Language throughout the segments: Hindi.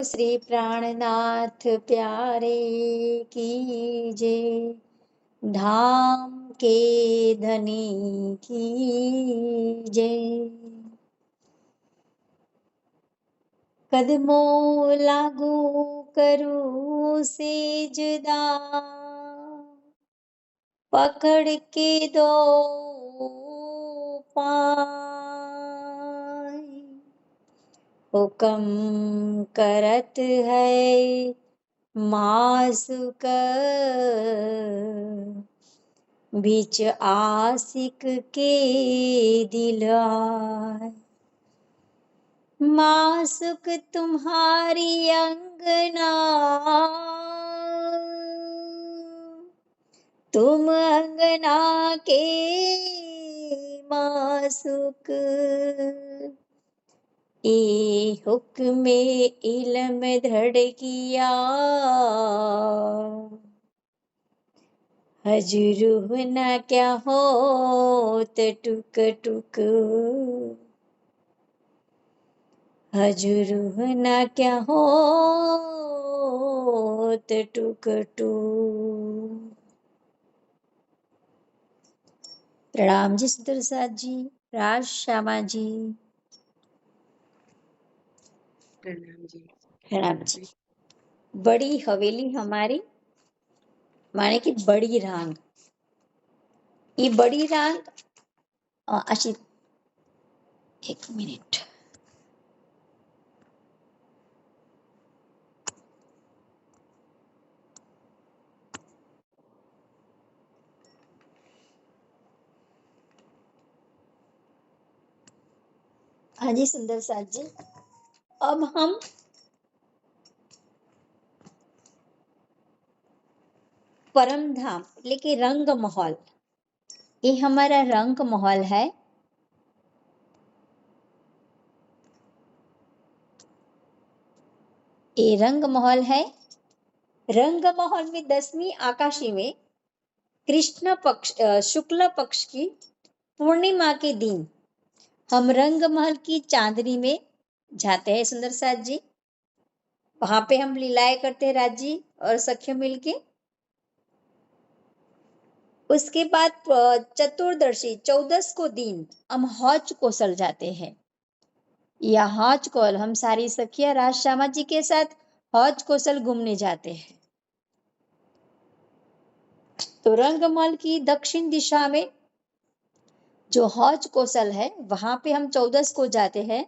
श्री प्राणनाथ प्यारे की जय, धाम के धनी की जय। कदमों लागू करूं सेजदा, पकड़ के दो पाय, हुक्म करत है मासुक, बीच आशिक के दिलाय। मासुक तुम्हारी अंगना, तुम अंगना के मासुक, ए हुक्म इलम दृढ़ किया, हजरूह न क्या होत टुक टुक, हजरूह न क्या होत टुक टुक। प्रणाम जी सुंदर साथ जी, राज श्यामा जी। प्रणाम जी। प्रणाम जी। बड़ी हवेली हमारी माने की बड़ी रांग, ये बड़ी रांग अशी, एक मिनिट, हाँ जी सुंदर साथ जी। अब हम परम धाम એટલે કે रंग महल, ये हमारा रंग महल है। ये रंग महल है। रंग महल में 10वीं आकाशी में कृष्ण पक्ष शुक्ल पक्ष की पूर्णिमा के दिन हम रंग महल की चांदनी में जाते हैं सुंदर साथ जी। वहां पे हम लीलाएं करते हैं राज जी और सखियों मिलके। उसके बाद चतुर्दशी 14 को दिन हम हौज कोसल जाते हैं। या हौज कोल हम सारी सखियां राज श्यामा जी के साथ हौज कोसल घूमने जाते हैं। तो रंगमहल की दक्षिण दिशा में जो हौज कोसल है वहां पे हम 14 को जाते हैं।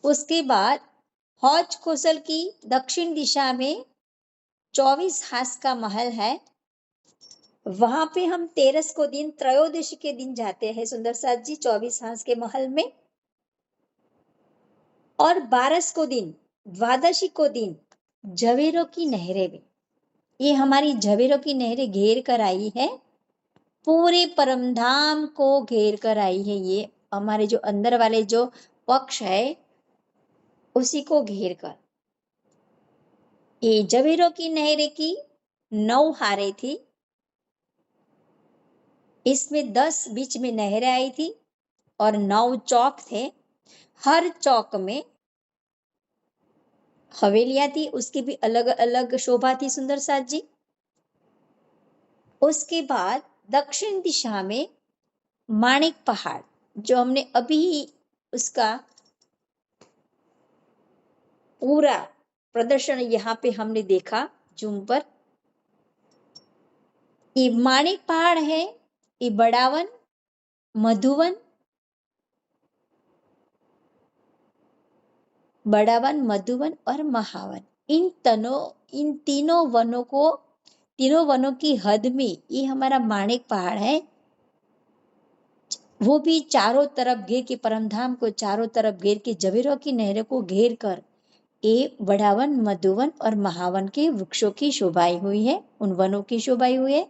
उसके बाद हौज कोसल की दक्षिण दिशा में 24 हास का महल है, वहां पे हम 13 को दिन त्रयोदशी के दिन जाते हैं सुंदर साथ जी 24 हास के महल में। और 12 को दिन द्वादशी को दिन झवेरों की नहरें में, ये हमारी झवेरों की नहरें घेर कर आई है, पूरे परमधाम को घेर कर आई है। ये हमारे जो अंदर वाले जो पक्ष है उसी को घेर कर। ये झवेरों की नहरें की 9 हारे थी, इसमें 10 बीच में नहरें आई थी और 9 चौक थे। हर चौक में हवेलियां थी, उसकी भी अलग अलग शोभा थी सुंदर साथ जी। उसके बाद दक्षिण दिशा में माणिक पहाड़, जो हमने अभी उसका पूरा प्रदर्शन यहाँ पे हमने देखा जूम पर। ये माणिक पहाड़ है, ये बड़ावन, मधुवन, बड़ावन, मधुवन और महावन, इन तीनों वनों की हद में ये हमारा माणिक पहाड़ है। वो भी चारों तरफ घेर के, परमधाम को चारों तरफ घेर के, झवेरों की नहरों को घेर कर ये बड़ावन, मधुवन और महावन के वृक्षों की शोभाई हुई है, उन वनों की शोभाई हुई है।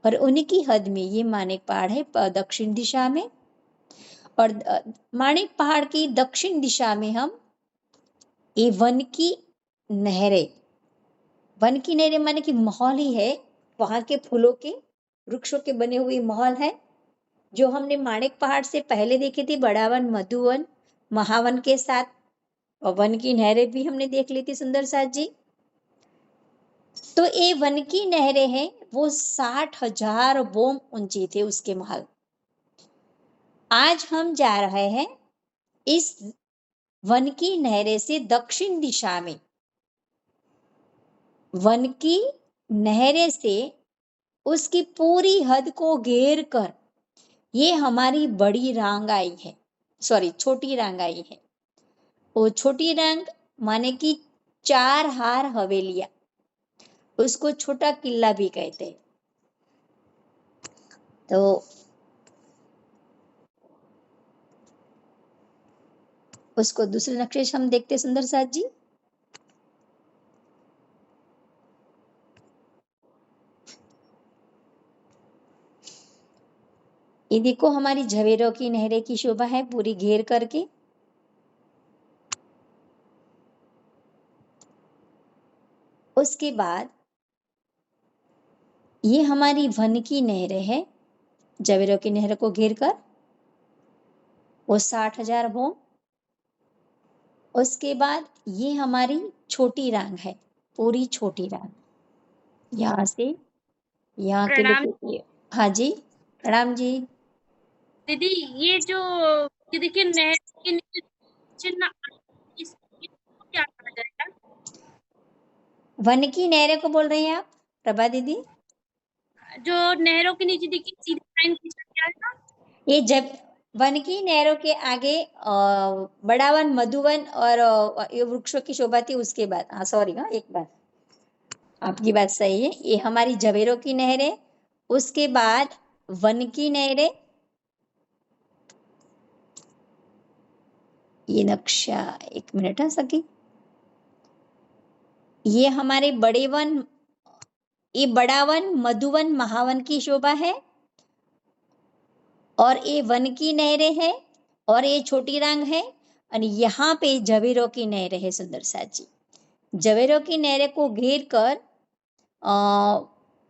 और उन्हीं की हद में ये माणिक पहाड़ है दक्षिण दिशा में। और माणिक पहाड़ की दक्षिण दिशा में हम ये वन की नहरें माने कि महल ही है, वहां के फूलों के वृक्षों के बने हुए महल है, जो हमने माणिक पहाड़ से पहले देखे थे, बड़ावन, मधुवन, महावन के साथ। और वन की नहरें भी हमने देख ली थी सुंदर साथ जी। तो ये वन की नहरें हैं वो 60,000 बोम ऊंची थे उसके महल। आज हम जा रहे हैं इस वन की नहरें से दक्षिण दिशा में। वन की नहरें से उसकी पूरी हद को घेर कर ये हमारी बड़ी रांग आई है, सॉरी छोटी रांग आई है। वो छोटी रांग माने कि 4 हार हवेलियां, उसको छोटा किला भी कहते हैं। तो उसको दूसरे नक्शे से हम देखते सुंदर साथ जी। ये देखो हमारी झवेरों की नहरें की शोभा है पूरी घेर करके। उसके बाद ये हमारी वन की नहरें है, झवेरों की नहर को घेर कर वो 60,000 बोम। उसके बाद ये हमारी छोटी रांग है, पूरी छोटी रांग, यहाँ से यहाँ के प्रणाम लोग। हाँ जी, प्रणाम जी। दीदी। ये जो ये देखिए नहर के नीचे चिन्ह इसको क्या कहा जाएगा? वन की नहरें को बोल रहे हैं आप प्रभा दीदी? जो नहरों के नीचे देखिए सीधी लाइन खींचा गया है ना। ये जब वन की नहरों के आगे बड़ा वन, मधुवन और ये वृक्षों की शोभा थी उसके बाद। हाँ सॉरी, हाँ एक बात आपकी बात सही है, ये हमारी झवेरों की नहरें, उसके बाद वन की नहरें। ये नक्शा एक मिनट है सकी। ये हमारे बड़े वन, ये बड़ा वन, मधुवन, महावन की शोभा है, और ये वन की नहरें है, और ये छोटी रांग है, और यहाँ पे झवेरों की नहरें है सुंदर साथ जी। झवेरों की नहरें को घेर कर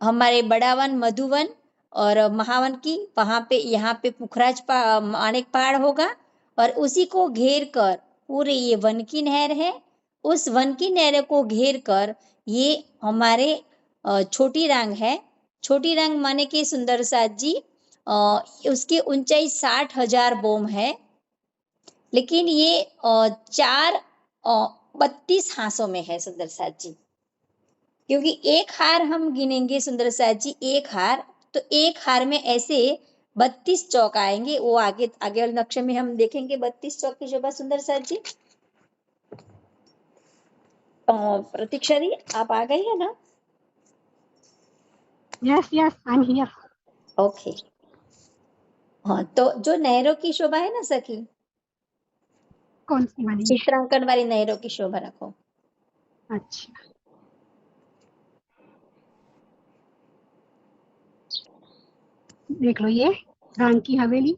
हमारे बड़ा वन, मधुवन और महावन की वहां पे, यहाँ पे पुखराज माणिक पहाड़ होगा, और उसी को घेर कर पूरे ये वन की नहर है। उस वन की नहर को घेर कर ये हमारे छोटी रांग है। छोटी रांग माने कि सुंदर साथ जी उसकी ऊंचाई 60,000 बोम है, लेकिन ये 32 हांसों में है सुंदर साथ जी। क्योंकि एक हार हम गिनेंगे सुंदर साथ जी, एक हार, तो एक हार में ऐसे 32 चौक आएंगे। वो आगे आगे वाले नक्शे में हम देखेंगे 32 चौक की शोभा सुंदर साथ जी। प्रतीक्षा दी आप आ गई है ना? Yes yes I am here. Okay. हाँ, तो जो नहरों की शोभा है ना सखी, कौन सी वाली? चित्रांकन वाली नहरों की शोभा रखो। अच्छा, देख लो ये रांग की हवेली।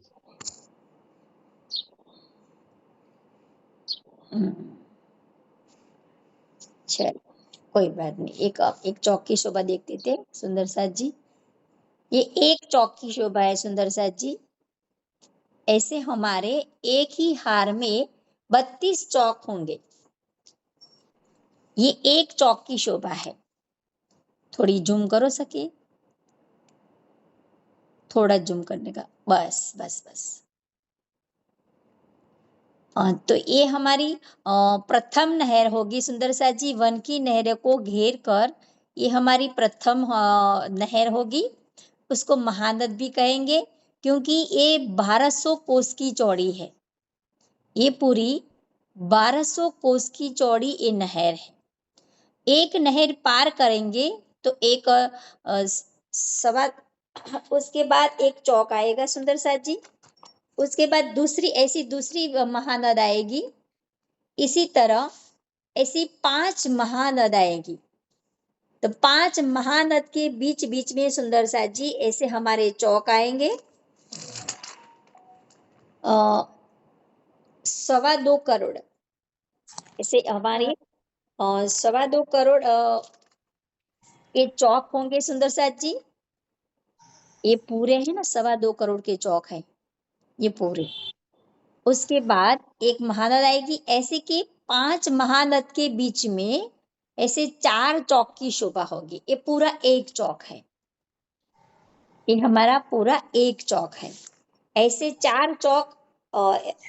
चल कोई बात नहीं, एक चौक की शोभा देखते थे सुंदर साथ जी। ये एक चौक की शोभा है सुंदर साथ जी। ऐसे हमारे एक ही हार में 32 चौक होंगे। ये एक चौक की शोभा है। थोड़ी जूम करो सके, थोड़ा जूम करने का, बस बस बस। तो ये हमारी प्रथम नहर होगी सुंदर साथ जी। वन की नहर को घेर कर ये हमारी प्रथम नहर होगी। उसको महानद भी कहेंगे, क्योंकि ये 1200 कोस की चौड़ी है। ये पूरी 1200 कोस की चौड़ी ये नहर है। एक नहर पार करेंगे तो एक सवा, उसके बाद एक चौक आएगा सुंदर साथ जी। उसके बाद दूसरी, ऐसी दूसरी महानद आएगी। इसी तरह ऐसी 5 महानद आएगी। तो 5 महानद के बीच बीच में सुंदर साथ जी ऐसे हमारे चौक आएंगे। 2.25 करोड़ ऐसे हमारे 2.25 करोड़ ये चौक होंगे सुंदर साथ जी। ये पूरे हैं ना, 2.25 करोड़ के चौक हैं ये पूरे। उसके बाद एक महानद आएगी, ऐसे के 5 महानद के बीच में ऐसे 4 चौक की शोभा होगी। ये पूरा एक चौक है, ये हमारा पूरा एक चौक है। ऐसे 4 चौक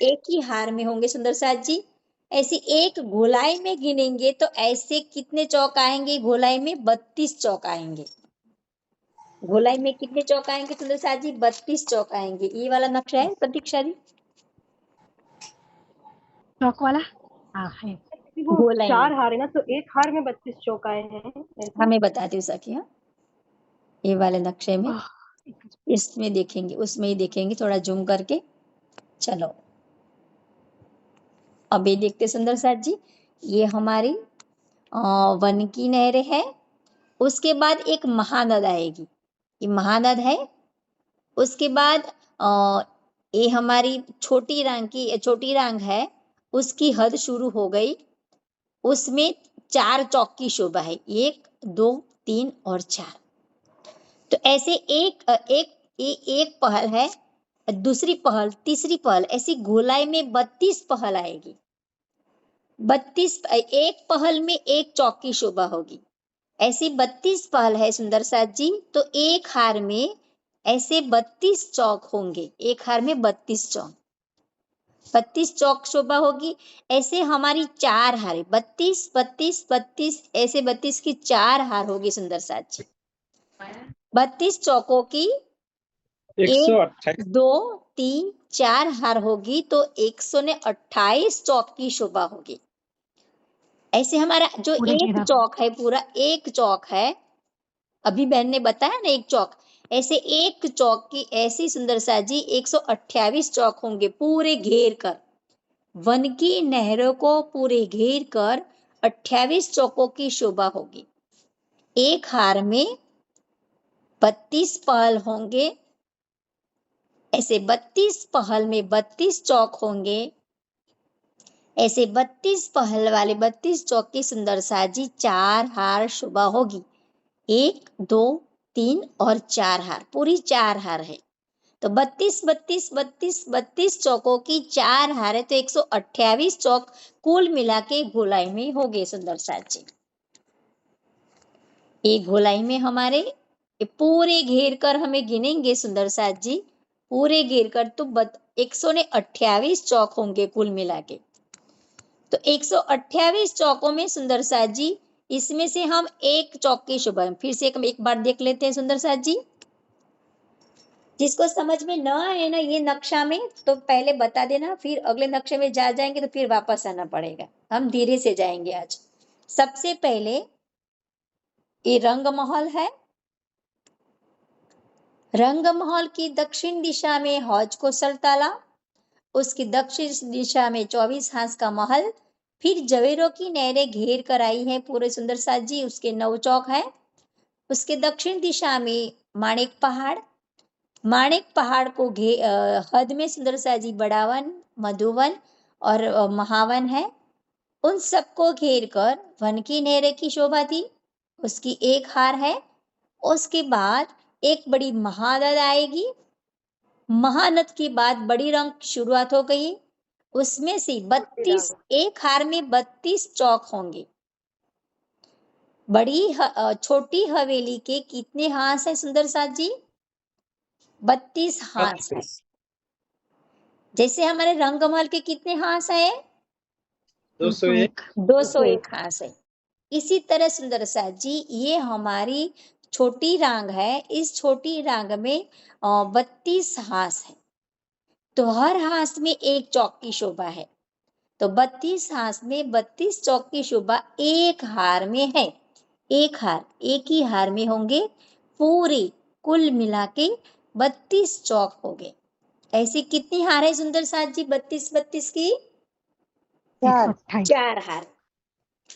एक ही हार में होंगे सुंदर साथ जी। ऐसे एक गोलाई में गिनेंगे तो ऐसे कितने चौक आएंगे? गोलाई में 32 चौक आएंगे। गोलाई में कितने चौक आएंगे सुंदर साथ जी? 32 चौक आएंगे। ये वाला नक्शा है प्रतीक्षा जी, चौक वाला हाँ है। वो गोलाई 4 में। हार है ना, तो एक हार में 32 चौक आए हैं ऐसे। हमें बताती हूँ सखी। हाँ, ये वाले नक्शे में ओह, इसमें देखेंगे, उसमें ही देखेंगे, थोड़ा जूम करके। चलो अब ये देखते सुंदर साथ जी, ये हमारी वन की नहरें है। उसके बाद एक महानद आएगी, ये महानद है। उसके बाद ये हमारी छोटी रांग है, उसकी हद शुरू हो गई। उसमें 4 चौक की शोभा है, 1 2 3 और 4। तो ऐसे एक पहल है, दूसरी पहल, तीसरी पहल, ऐसी गोलाई में 32 पहल आएगी। 32 एक पहल में एक चौक की शोभा होगी। ऐसी 32 पहल है सुंदर साथ जी। तो एक हार में ऐसे 32 चौक होंगे। एक हार में 32 चौक, 32 चौक शोभा होगी। ऐसे हमारी 4 हार, 32 32 32, ऐसे 32 की 4 हार होगी सुंदर साथ जी। 32 चौकों की 1 2 3 4 हार होगी, तो 128 चौक की शोभा होगी। ऐसे हमारा जो पूरे एक घेरा में। चौक है, पूरा एक चौक है, अभी बहन ने बताया ना एक चौक, ऐसे एक चौक की ऐसी सुंदर साजी 128 चौक होंगे पूरे घेर कर। वन की नहरों को पूरे घेर कर 28 चौकों की शोभा होगी। एक हार में 32 पहल होंगे। ऐसे 32 पहल में 32 चौक होंगे। ऐसे 32 पहल वाले 32 चौक की सुंदर साजी 4 हार शोभा होगी। 1 2 3 और 4 हार, पूरी 4 हार है। तो 32 32 32 32 चौकों की 4 हार है, तो 128 चौक कुल मिला के गोलाई में हो गए सुंदर साजी। एक गोलाई में हमारे पूरे घेर कर हमें गिनेंगे सुंदर साथ जी, पूरे घेर कर तो 128 चौक होंगे कुल मिला के। तो 128 चौकों में सुंदर साथ जी, इसमें से हम एक चौक की शोभा, फिर से एक बार देख लेते हैं सुंदर साथ जी। जिसको समझ में न आए ना ये नक्शा में, तो पहले बता देना, फिर अगले नक्शे में जाएंगे तो फिर वापस आना पड़ेगा। हम धीरे से जाएंगे आज। सबसे पहले ये रंग महल है। रंग महल की दक्षिण दिशा में हौज कोसल तालाब, उसकी दक्षिण दिशा में 24 हांस का महल, फिर जवेरों की नहरें घेर कर आई है पूरे सुंदर साथ जी, उसके 9 चौक है। उसके दक्षिण दिशा में माणिक पहाड़, माणिक पहाड़ को हद में सुंदर साथ जी बड़ावन, मधुवन और महावन है। उन सबको घेर कर वन की नहरें की शोभा थी, उसकी एक हार है। उसके बाद एक बड़ी महानद आएगी। महानद के बाद बड़ी रंग की शुरुआत हो गई। उसमें से 32, एक हार में 32 चौक होंगे। छोटी हवेली के कितने हांस है सुंदर साथ जी? 32 हांस है। जैसे हमारे रंगमहल के कितने हांस है? 201 हांस है। इसी तरह सुंदर साथ जी, ये हमारी छोटी रांग है। इस छोटी रांग में 32 हांस है। तो हर हांस में एक चौक की शोभा है। तो 32 हांस में 32 चौक की शोभा एक हार में है। एक हार, एक ही हार में होंगे पूरे, कुल मिला के 32 चौक हो गए। ऐसे कितनी हार है सुंदर साथ जी? 32 32 की 4 हार।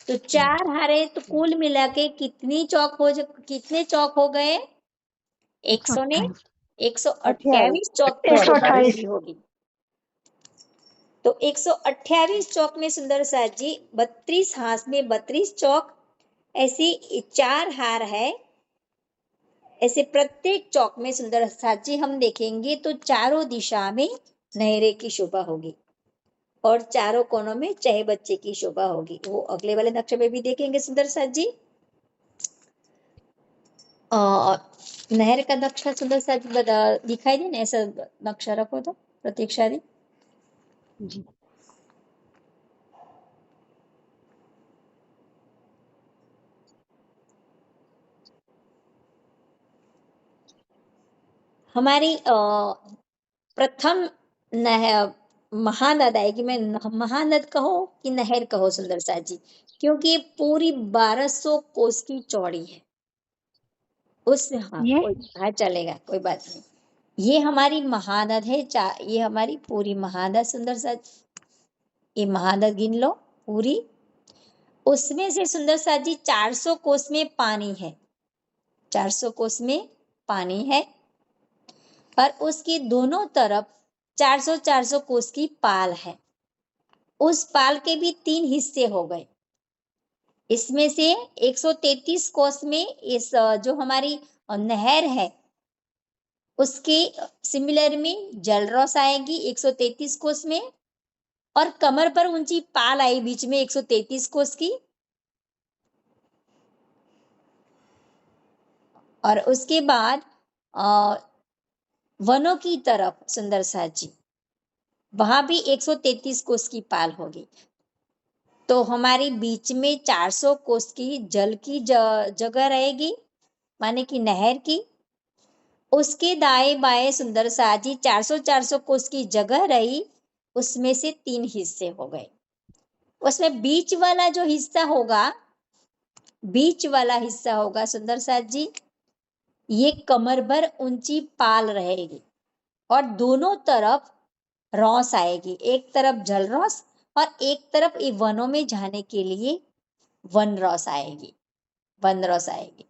तो 4 हारे तो कुल मिला के कितने चौक हो गए? 128 चौक की शोभा पूरी होगी। तो 128 चौक में सुंदर साथ जी 32 हांस में 32 चौक, ऐसी 4 हार है। ऐसे प्रत्येक चौक में सुंदर साथ जी हम देखेंगे तो चारों दिशा में नहरें की शोभा होगी। और चारों कोनों में चहे बच्चे की शोभा होगी। वो अगले वाले नक्शे में भी देखेंगे सुंदर साथ जी। नहर का नक्शा सुंदर साथ दिखाई दे ना, ऐसा नक्शा रखो तो प्रतीक्षा दी। जी। हमारी प्रथम महानद आएगी। मैं महानद कहो कि नहर कहो सुंदर साथ जी, क्योंकि ये पूरी 1200 कोस की चौड़ी है। हाँ, ये हाँ चलेगा, कोई बात नहीं। ये हमारी महानद है। ये हमारी पूरी महानद सुंदर साथ, ये महानद गिन लो पूरी। उसमें से सुंदर साथ जी 400 कोस में पानी है, 400 कोस में पानी है, और उसकी दोनों तरफ 400 कोस की पाल है। उस पाल के भी 3 हिस्से हो गए। इसमें से 133 कोस में इस जो हमारी नहर है उसके सिमिलर में जलरॉस आएगी 133 कोस में, और कमर पर ऊंची पाल आई बीच में 133 कोस की। और उसके बाद वनों की तरफ सुंदर साथ जी, वहां भी 133 कोस की पाल होगी। तो हमारी बीच में 400 कोस की जल की जगह रहेगी, माने कि नहर की। उसके दाएं बाएं सुंदर साथ जी 400 कोस की जगह रही, उसमें से 3 हिस्से हो गए। उसमें बीच वाला जो हिस्सा होगा, बीच वाला हिस्सा होगा सुंदर साथ जी, ये कमर भर ऊंची पाल रहेगी और दोनों तरफ रॉस आएगी। एक तरफ जल रॉस और एक तरफ ये वनों में जाने के लिए वन रॉस आएगी, वन रॉस आएगी।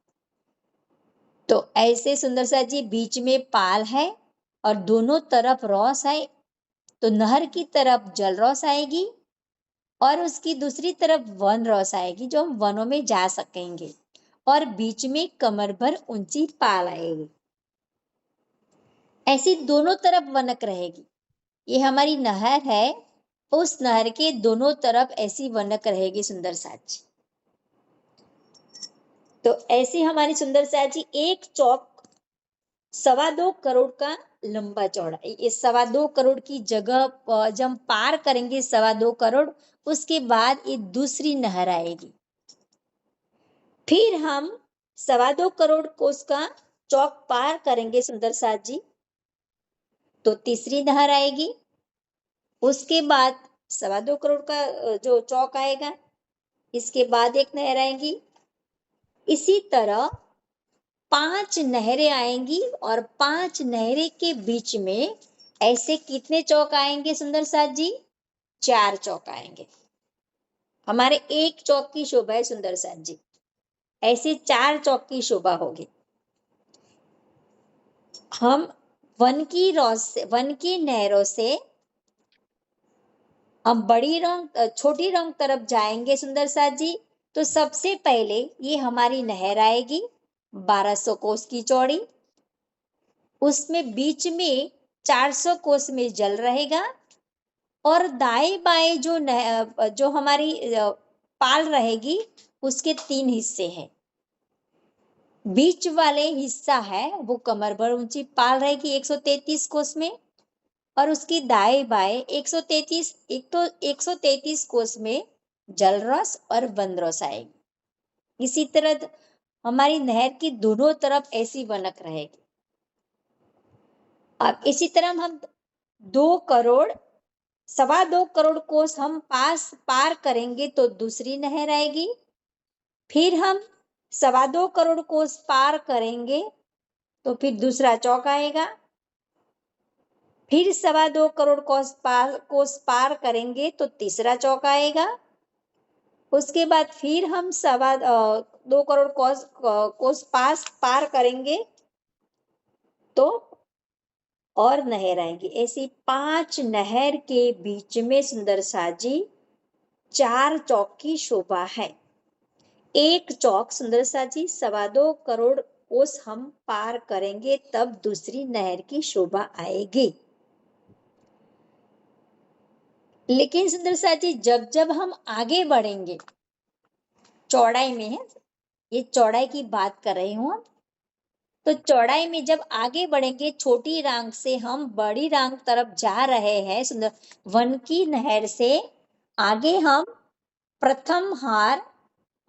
तो ऐसे सुंदर साथ जी बीच में पाल है और दोनों तरफ रॉस है। तो नहर की तरफ जल रॉस आएगी और उसकी दूसरी तरफ वन रॉस आएगी, जो हम वनों में जा सकेंगे, और बीच में कमर भर ऊंची पाल आएगी। ऐसी दोनों तरफ वनक रहेगी। ये हमारी नहर है, उस नहर के दोनों तरफ ऐसी वनक रहेगी सुंदर साथ जी। तो ऐसी हमारी सुंदर साथ जी एक चौक 2.25 करोड़ का लंबा चौड़ा। ये 2.25 करोड़ की जगह जब हम पार करेंगे 2.25 करोड़, उसके बाद ये दूसरी नहर आएगी। फिर हम 2.25 करोड़ कोस का चौक पार करेंगे सुंदर साथ जी, तो तीसरी नहर आएगी। उसके बाद 2.25 करोड़ का जो चौक आएगा, इसके बाद एक नहर आएगी। इसी तरह 5 नहरें आएंगी और 5 नहरें के बीच में ऐसे कितने चौक आएंगे सुंदर साथ जी? 4 चौक आएंगे। हमारे एक चौक की शोभा है सुंदर साथ जी, ऐसे 4 चौक की शोभा होगी। हम वन की नहरों से हम बड़ी रंग छोटी रंग तरफ जाएंगे सुंदर साथ जी। तो सबसे पहले ये हमारी नहर आएगी 1200 कोस की चौड़ी। उसमें बीच में 400 कोस में जल रहेगा और दाएं बाएं जो हमारी पाल रहेगी उसके 3 हिस्से हैं। बीच वाले हिस्सा है वो कमर भर ऊंची पाल रहेगी 133 कोस में, और उसकी दाएं बाएं 133 कोस में जल रस और वन रस आएगी। इसी तरह हमारी नहर की दोनों तरफ ऐसी वनक रहेगी। अब इसी तरह हम 2.25 करोड़ कोस हम पार करेंगे तो दूसरी नहर आएगी। फिर हम 2.25 करोड़ कोस पार करेंगे तो फिर दूसरा चौक आएगा। फिर 2.25 करोड़ कोस पार करेंगे तो तीसरा चौक आएगा। उसके बाद फिर हम 2.25 करोड़ कोस पार करेंगे तो और नहर आएंगी। ऐसी 5 नहर के बीच में सुंदर साथ जी 4 चौक की शोभा है। एक चौक सुंदर साथ जी 2.25 करोड़ कोस हम पार करेंगे तब दूसरी नहर की शोभा आएगी। लेकिन सुंदर साथ जी जब जब हम आगे बढ़ेंगे, चौड़ाई में है, ये चौड़ाई की बात कर रही हूँ, तो चौड़ाई में जब आगे बढ़ेंगे, छोटी रांग से हम बड़ी रांग तरफ जा रहे हैं, सुंदर वन की नहर से आगे हम प्रथम हार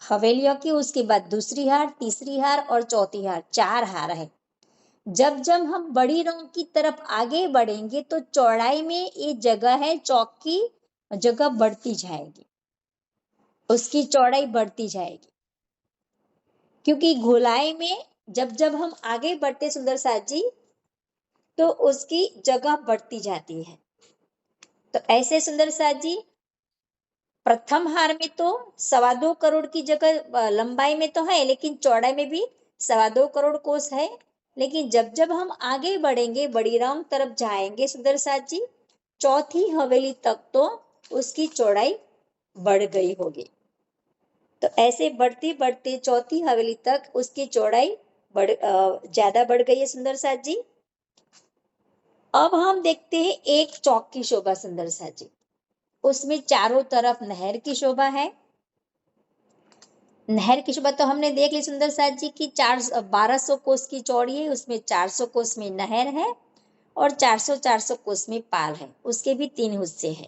हवेलियों की, उसके बाद दूसरी हार, तीसरी हार और चौथी हार, 4 हार है। जब जब हम बड़ी रांग की तरफ आगे बढ़ेंगे तो चौड़ाई में ये जगह है, चौक की जगह बढ़ती जाएगी, उसकी चौड़ाई बढ़ती जाएगी, क्योंकि गोलाई में जब जब हम आगे बढ़ते सुंदर साथ जी तो उसकी जगह बढ़ती जाती है। तो ऐसे सुंदर साथ जी प्रथम हार में तो 2.25 करोड़ की जगह लंबाई में तो है, लेकिन चौड़ाई में भी 2.25 करोड़ कोस है। लेकिन जब जब हम आगे बढ़ेंगे, बड़ी रांग तरफ जाएंगे सुंदर साथ जी, चौथी हवेली तक तो उसकी चौड़ाई बढ़ गई होगी। तो ऐसे बढ़ते बढ़ते चौथी हवेली तक उसकी चौड़ाई ज्यादा बढ़ गई है सुंदर साथ जी। अब हम देखते हैं एक चौक की शोभा सुंदर साथ जी, उसमें चारों तरफ नहर की शोभा है। नहर की शोभा तो हमने देख ली सुंदर साथ जी की 1200 कोस की चौड़ी है, उसमें 400 कोस में नहर है और 400 कोस में पाल है, उसके भी 3 हिस्से हैं।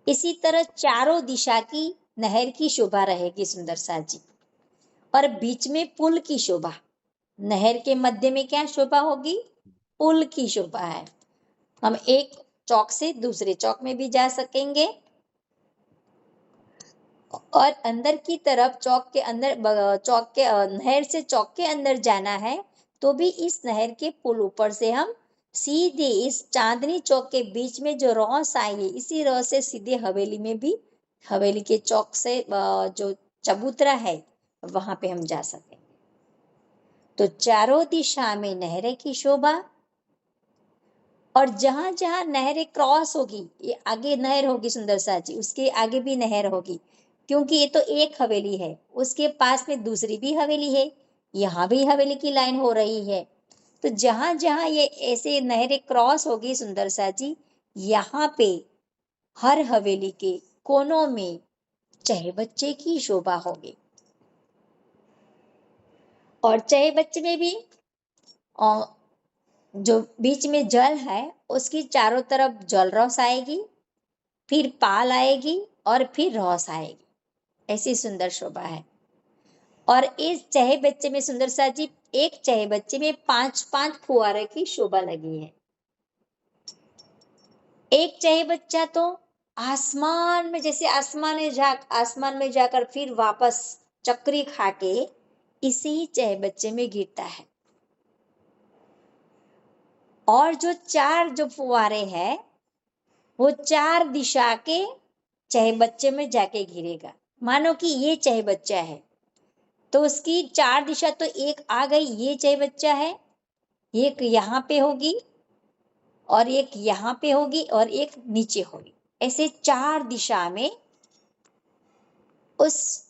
इसी तरह चारों दिशा की नहर की शोभा रहेगी सुंदर साथ जी, और बीच में पुल की शोभा। नहर के मध्य में क्या शोभा होगी? पुल की शोभा है। हम एक चौक से दूसरे चौक में भी जा सकेंगे, और अंदर की तरफ चौक के अंदर, नहर से चौक के अंदर जाना है तो भी इस नहर के पुल ऊपर से हम सीधे इस चांदनी चौक के बीच में जो रॉस आई है, इसी रॉस से सीधे हवेली में भी, हवेली के चौक से जो चबूतरा है वहां पे हम जा सके। तो चारों दिशा में नहरें की शोभा, और जहां जहां नहरें क्रॉस होगी, ये आगे नहर होगी सुंदर साथ जी, उसके आगे भी नहर होगी, क्योंकि ये तो एक हवेली है, उसके पास में दूसरी भी हवेली है, यहाँ भी हवेली की लाइन हो रही है। तो जहां जहां ये ऐसे नहरें क्रॉस होगी सुंदर साथ जी, यहाँ पे हर हवेली के कोनों में चहे बच्चे की शोभा होगी, और चहे बच्चे में भी जो बीच में जल है उसकी चारों तरफ जल रौस आएगी, फिर पाल आएगी और फिर रौस आएगी, ऐसी सुंदर शोभा है। और इस चहे बच्चे में सुंदर साथ जी, एक चहे बच्चे में 5-5 फुहारे की शोभा लगी है। एक चहे बच्चा तो आसमान में, जैसे आसमान में जाकर फिर वापस चक्री खाके इसी चहे बच्चे में गिरता है, और जो 4 जो फुहारे हैं वो 4 दिशा के चहे बच्चे में जाके गिरेगा। मानो कि ये चहे बच्चा है तो उसकी 4 दिशा तो एक आ गई, ये चहे बच्चा है, एक यहाँ पे होगी और एक यहाँ पे होगी और एक नीचे होगी, ऐसे 4 दिशा में उस,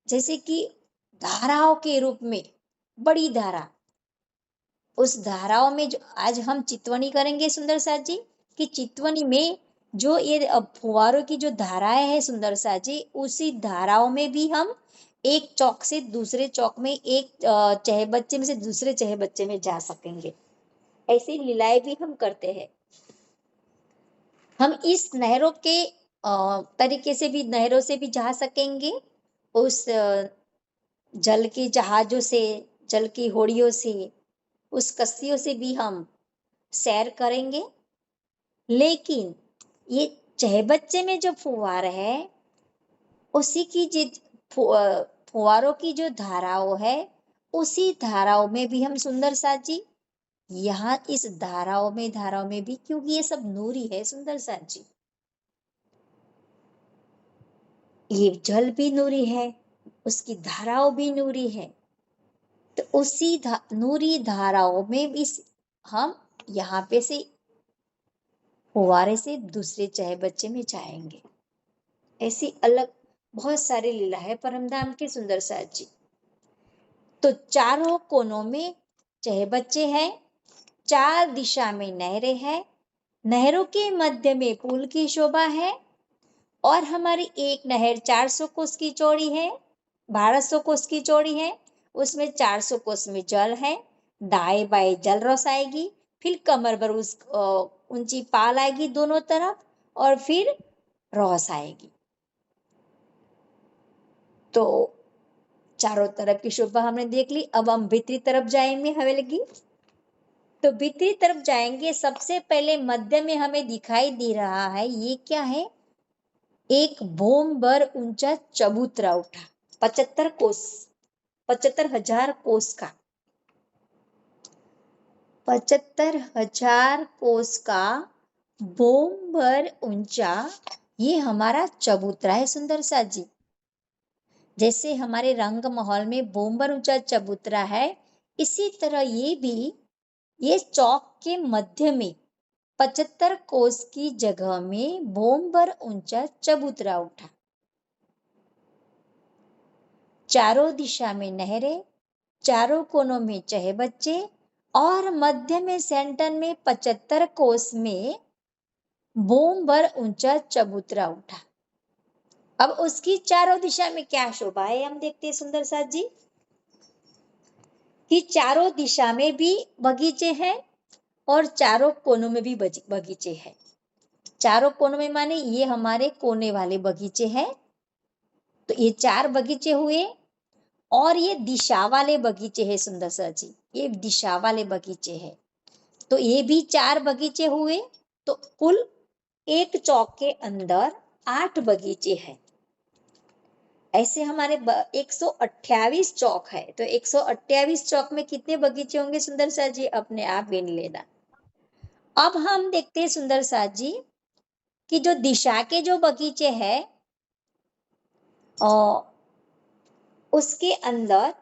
जैसे कि धाराओं के रूप में बड़ी धारा, उस धाराओं में जो आज हम चितवनी करेंगे सुंदर साथ जी, कि चितवनी में जो ये फुहारों की जो धाराएं हैं सुंदर साथ जी, उसी धाराओं में भी हम एक चौक से दूसरे चौक में, एक चहे बच्चे में से दूसरे चहे बच्चे में जा सकेंगे। ऐसी लीलाएं भी हम करते हैं। हम इस नहरों के तरीके से भी, नहरों से भी जा सकेंगे, उस जल के जहाजों से, जल की होड़ियों से, उस कश्तियों से भी हम सैर करेंगे। लेकिन ये चहे बच्चे में जो फुहार है, उसी की फुहारों की जो धाराओं है, उसी धाराओं में भी हम सुंदर साथ जी, यहाँ इस धाराओं में भी, क्योंकि ये सब नूरी है सुंदर साथ जी, ये जल भी नूरी है, उसकी धाराओं भी नूरी है, तो उसी नूरी धाराओं में भी हम यहाँ पे से फुहारे से दूसरे चहे बच्चे में जाएंगे। ऐसी अलग बहुत सारी लीला है परमधाम के सुंदर साथ जी। तो चारों कोनों में चहे बच्चे हैं, 4 दिशा में नहरें हैं, नहरों के मध्य में पुल की शोभा है, और हमारी एक नहर 400 कोस की चौड़ी है, 1200 कोस की चौड़ी है, उसमें 400 कोस में जल है, दाएं बाएं जल रस आएगी, फिर कमर भर उस ऊंची पाल आएगी दोनों तरफ, और फिर रस आएगी। तो चारों तरफ की शोभा हमने देख ली। अब हम भीतरी तरफ जाएंगे हवेली की। तो भीतरी तरफ जाएंगे, सबसे पहले मध्य में हमें दिखाई दे रहा है, ये क्या है? एक भूम भर ऊंचा चबूतरा उठा, 75 कोस, 75,000 कोस का, 75,000 कोस का भूम भर ऊंचा ये हमारा चबूतरा है सुंदर सा जी। जैसे हमारे रंग महल में भूम भर ऊंचा चबूतरा है, इसी तरह ये भी, ये चौक के मध्य में 75 कोस की जगह में भूम भर ऊंचा चबूतरा उठा। चारों दिशा में नहरें, चारों कोनों में चहेबच्चे, और मध्य में सेंटर में 75 कोस में भूम भर ऊंचा चबूतरा उठा। अब उसकी चारों दिशा में क्या शोभा है, हम देखते हैं सुंदर साथ जी कि चारों दिशा में भी बगीचे हैं और चारों कोनों में भी बगीचे हैं। चारों कोनों में माने ये हमारे कोने वाले बगीचे हैं, तो ये 4 बगीचे हुए, और ये दिशा वाले बगीचे हैं सुंदर सर जी, ये दिशा वाले बगीचे हैं, तो ये भी 4 बगीचे हुए। तो कुल एक चौक के अंदर 8 बगीचे हैं। ऐसे हमारे 128 चौक है, तो 128 चौक में कितने बगीचे होंगे सुंदर सा जी, अपने आप गिन लेना। अब हम देखते हैं सुंदर सा जी कि जो दिशा के जो बगीचे हैं उसके अंदर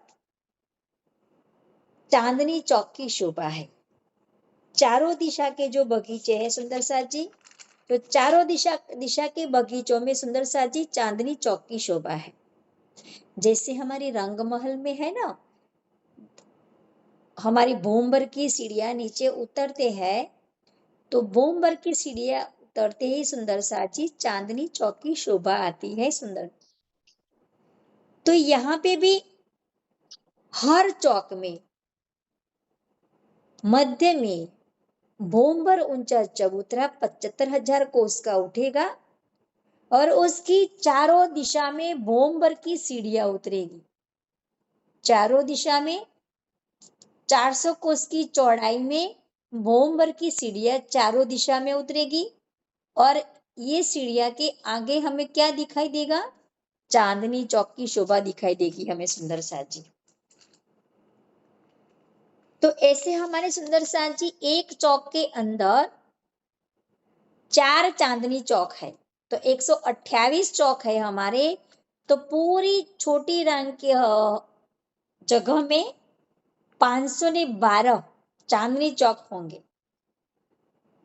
चांदनी चौक की शोभा है। चारों दिशा के जो बगीचे हैं सुंदर सा जी, तो चारों दिशा के बगीचों में सुंदर सा जी चांदनी चौक की शोभा है। जैसे हमारी रंग महल में है ना, हमारी भूमभर की सीढ़ियां नीचे उतरते हैं, तो भूमभर की सीढ़ियां उतरते ही सुंदर सा जी चांदनी चौक की शोभा आती है सुंदर। तो यहाँ पे भी हर चौक में मध्य में भूमभर ऊंचा चबूतरा 75,000 कोस का उठेगा, और उसकी चारों दिशा में भूमभर की सीढ़ियां उतरेगी। चारों दिशा में 400 कोस की चौड़ाई में भूमभर की सीढ़ियां चारों दिशा में उतरेगी, और ये सीढ़ियां के आगे हमें क्या दिखाई देगा? चांदनी चौक की शोभा दिखाई देगी हमें सुंदर सा जी। तो ऐसे हमारे सुंदर सा जी एक चौक के अंदर 4 चांदनी चौक है, तो 128 चौक है हमारे। तो पूरी छोटी रंग की जगह में 512 चांदनी चौक होंगे।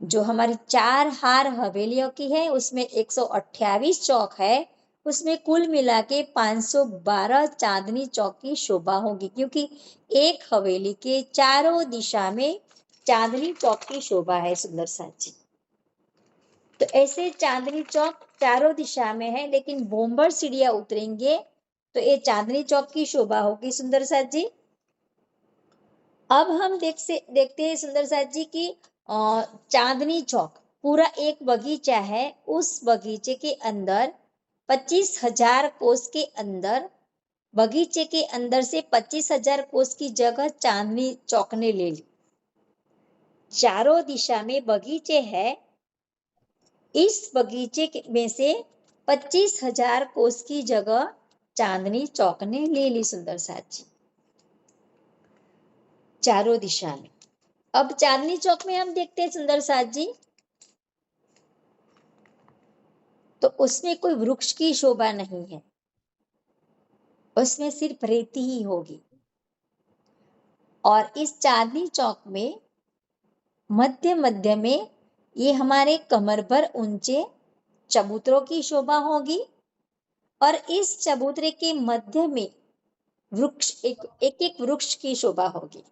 जो हमारी 4 हार हवेलियों की है उसमें 128 चौक है, उसमें कुल मिला के 512 चांदनी चौक की शोभा होगी, क्योंकि एक हवेली के चारों दिशा में चांदनी चौक की शोभा है सुंदर सा जी। तो ऐसे चांदनी चौक चारों दिशा में है, लेकिन भूमभर सीढ़ियां उतरेंगे तो ये चांदनी चौक की शोभा होगी सुंदर सा जी। अब हम देखते हैं सुंदर सा जी की चांदनी चौक पूरा एक बगीचा है, उस बगीचे के अंदर 25,000 कोस के अंदर, बगीचे के अंदर से 25,000 कोस की जगह चांदनी चौक ने ले ली। चारों दिशा में बगीचे है, इस बगीचे में से 25,000 कोस की जगह चांदनी चौक ने ले ली सुंदर सा जी, चारों दिशा में। अब चांदनी चौक में हम देखते हैं सुंदर साथ जी, तो उसमें कोई वृक्ष की शोभा नहीं है, उसमें सिर्फ रेती ही होगी। और इस चांदनी चौक में मध्य में ये हमारे कमर भर ऊंचे चबूतरों की शोभा होगी, और इस चबूतरे के मध्य में वृक्ष एक वृक्ष की शोभा होगी,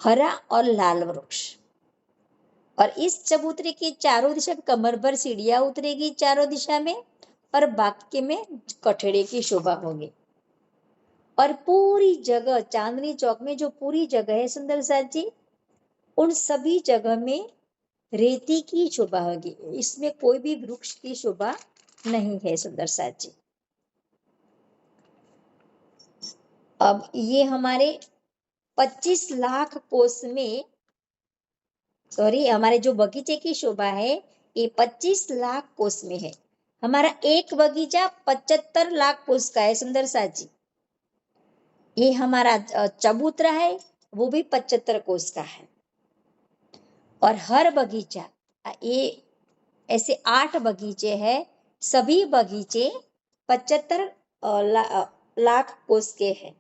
हरा और लाल वृक्ष। और इस चबूतरे की चारों दिशा में कमर भर सीढ़ियां उतरेगी चारों दिशा में, और बाकी में कठड़े की शोभा होगी। और पूरी जगह चांदनी चौक में जो पूरी जगह है सुंदर साथ जी, उन सभी जगह में रेती की शोभा होगी, इसमें कोई भी वृक्ष की शोभा नहीं है सुंदर साथ जी। अब ये हमारे 25 लाख कोस में, सॉरी, हमारे जो बगीचे की शोभा है ये 25 लाख कोस में है। हमारा एक बगीचा 75 लाख कोस का है सुंदर साथ जी। ये हमारा चबूतरा है वो भी 75 कोस का है। और हर बगीचा, ये ऐसे 8 बगीचे हैं, सभी बगीचे 75 लाख कोस के हैं।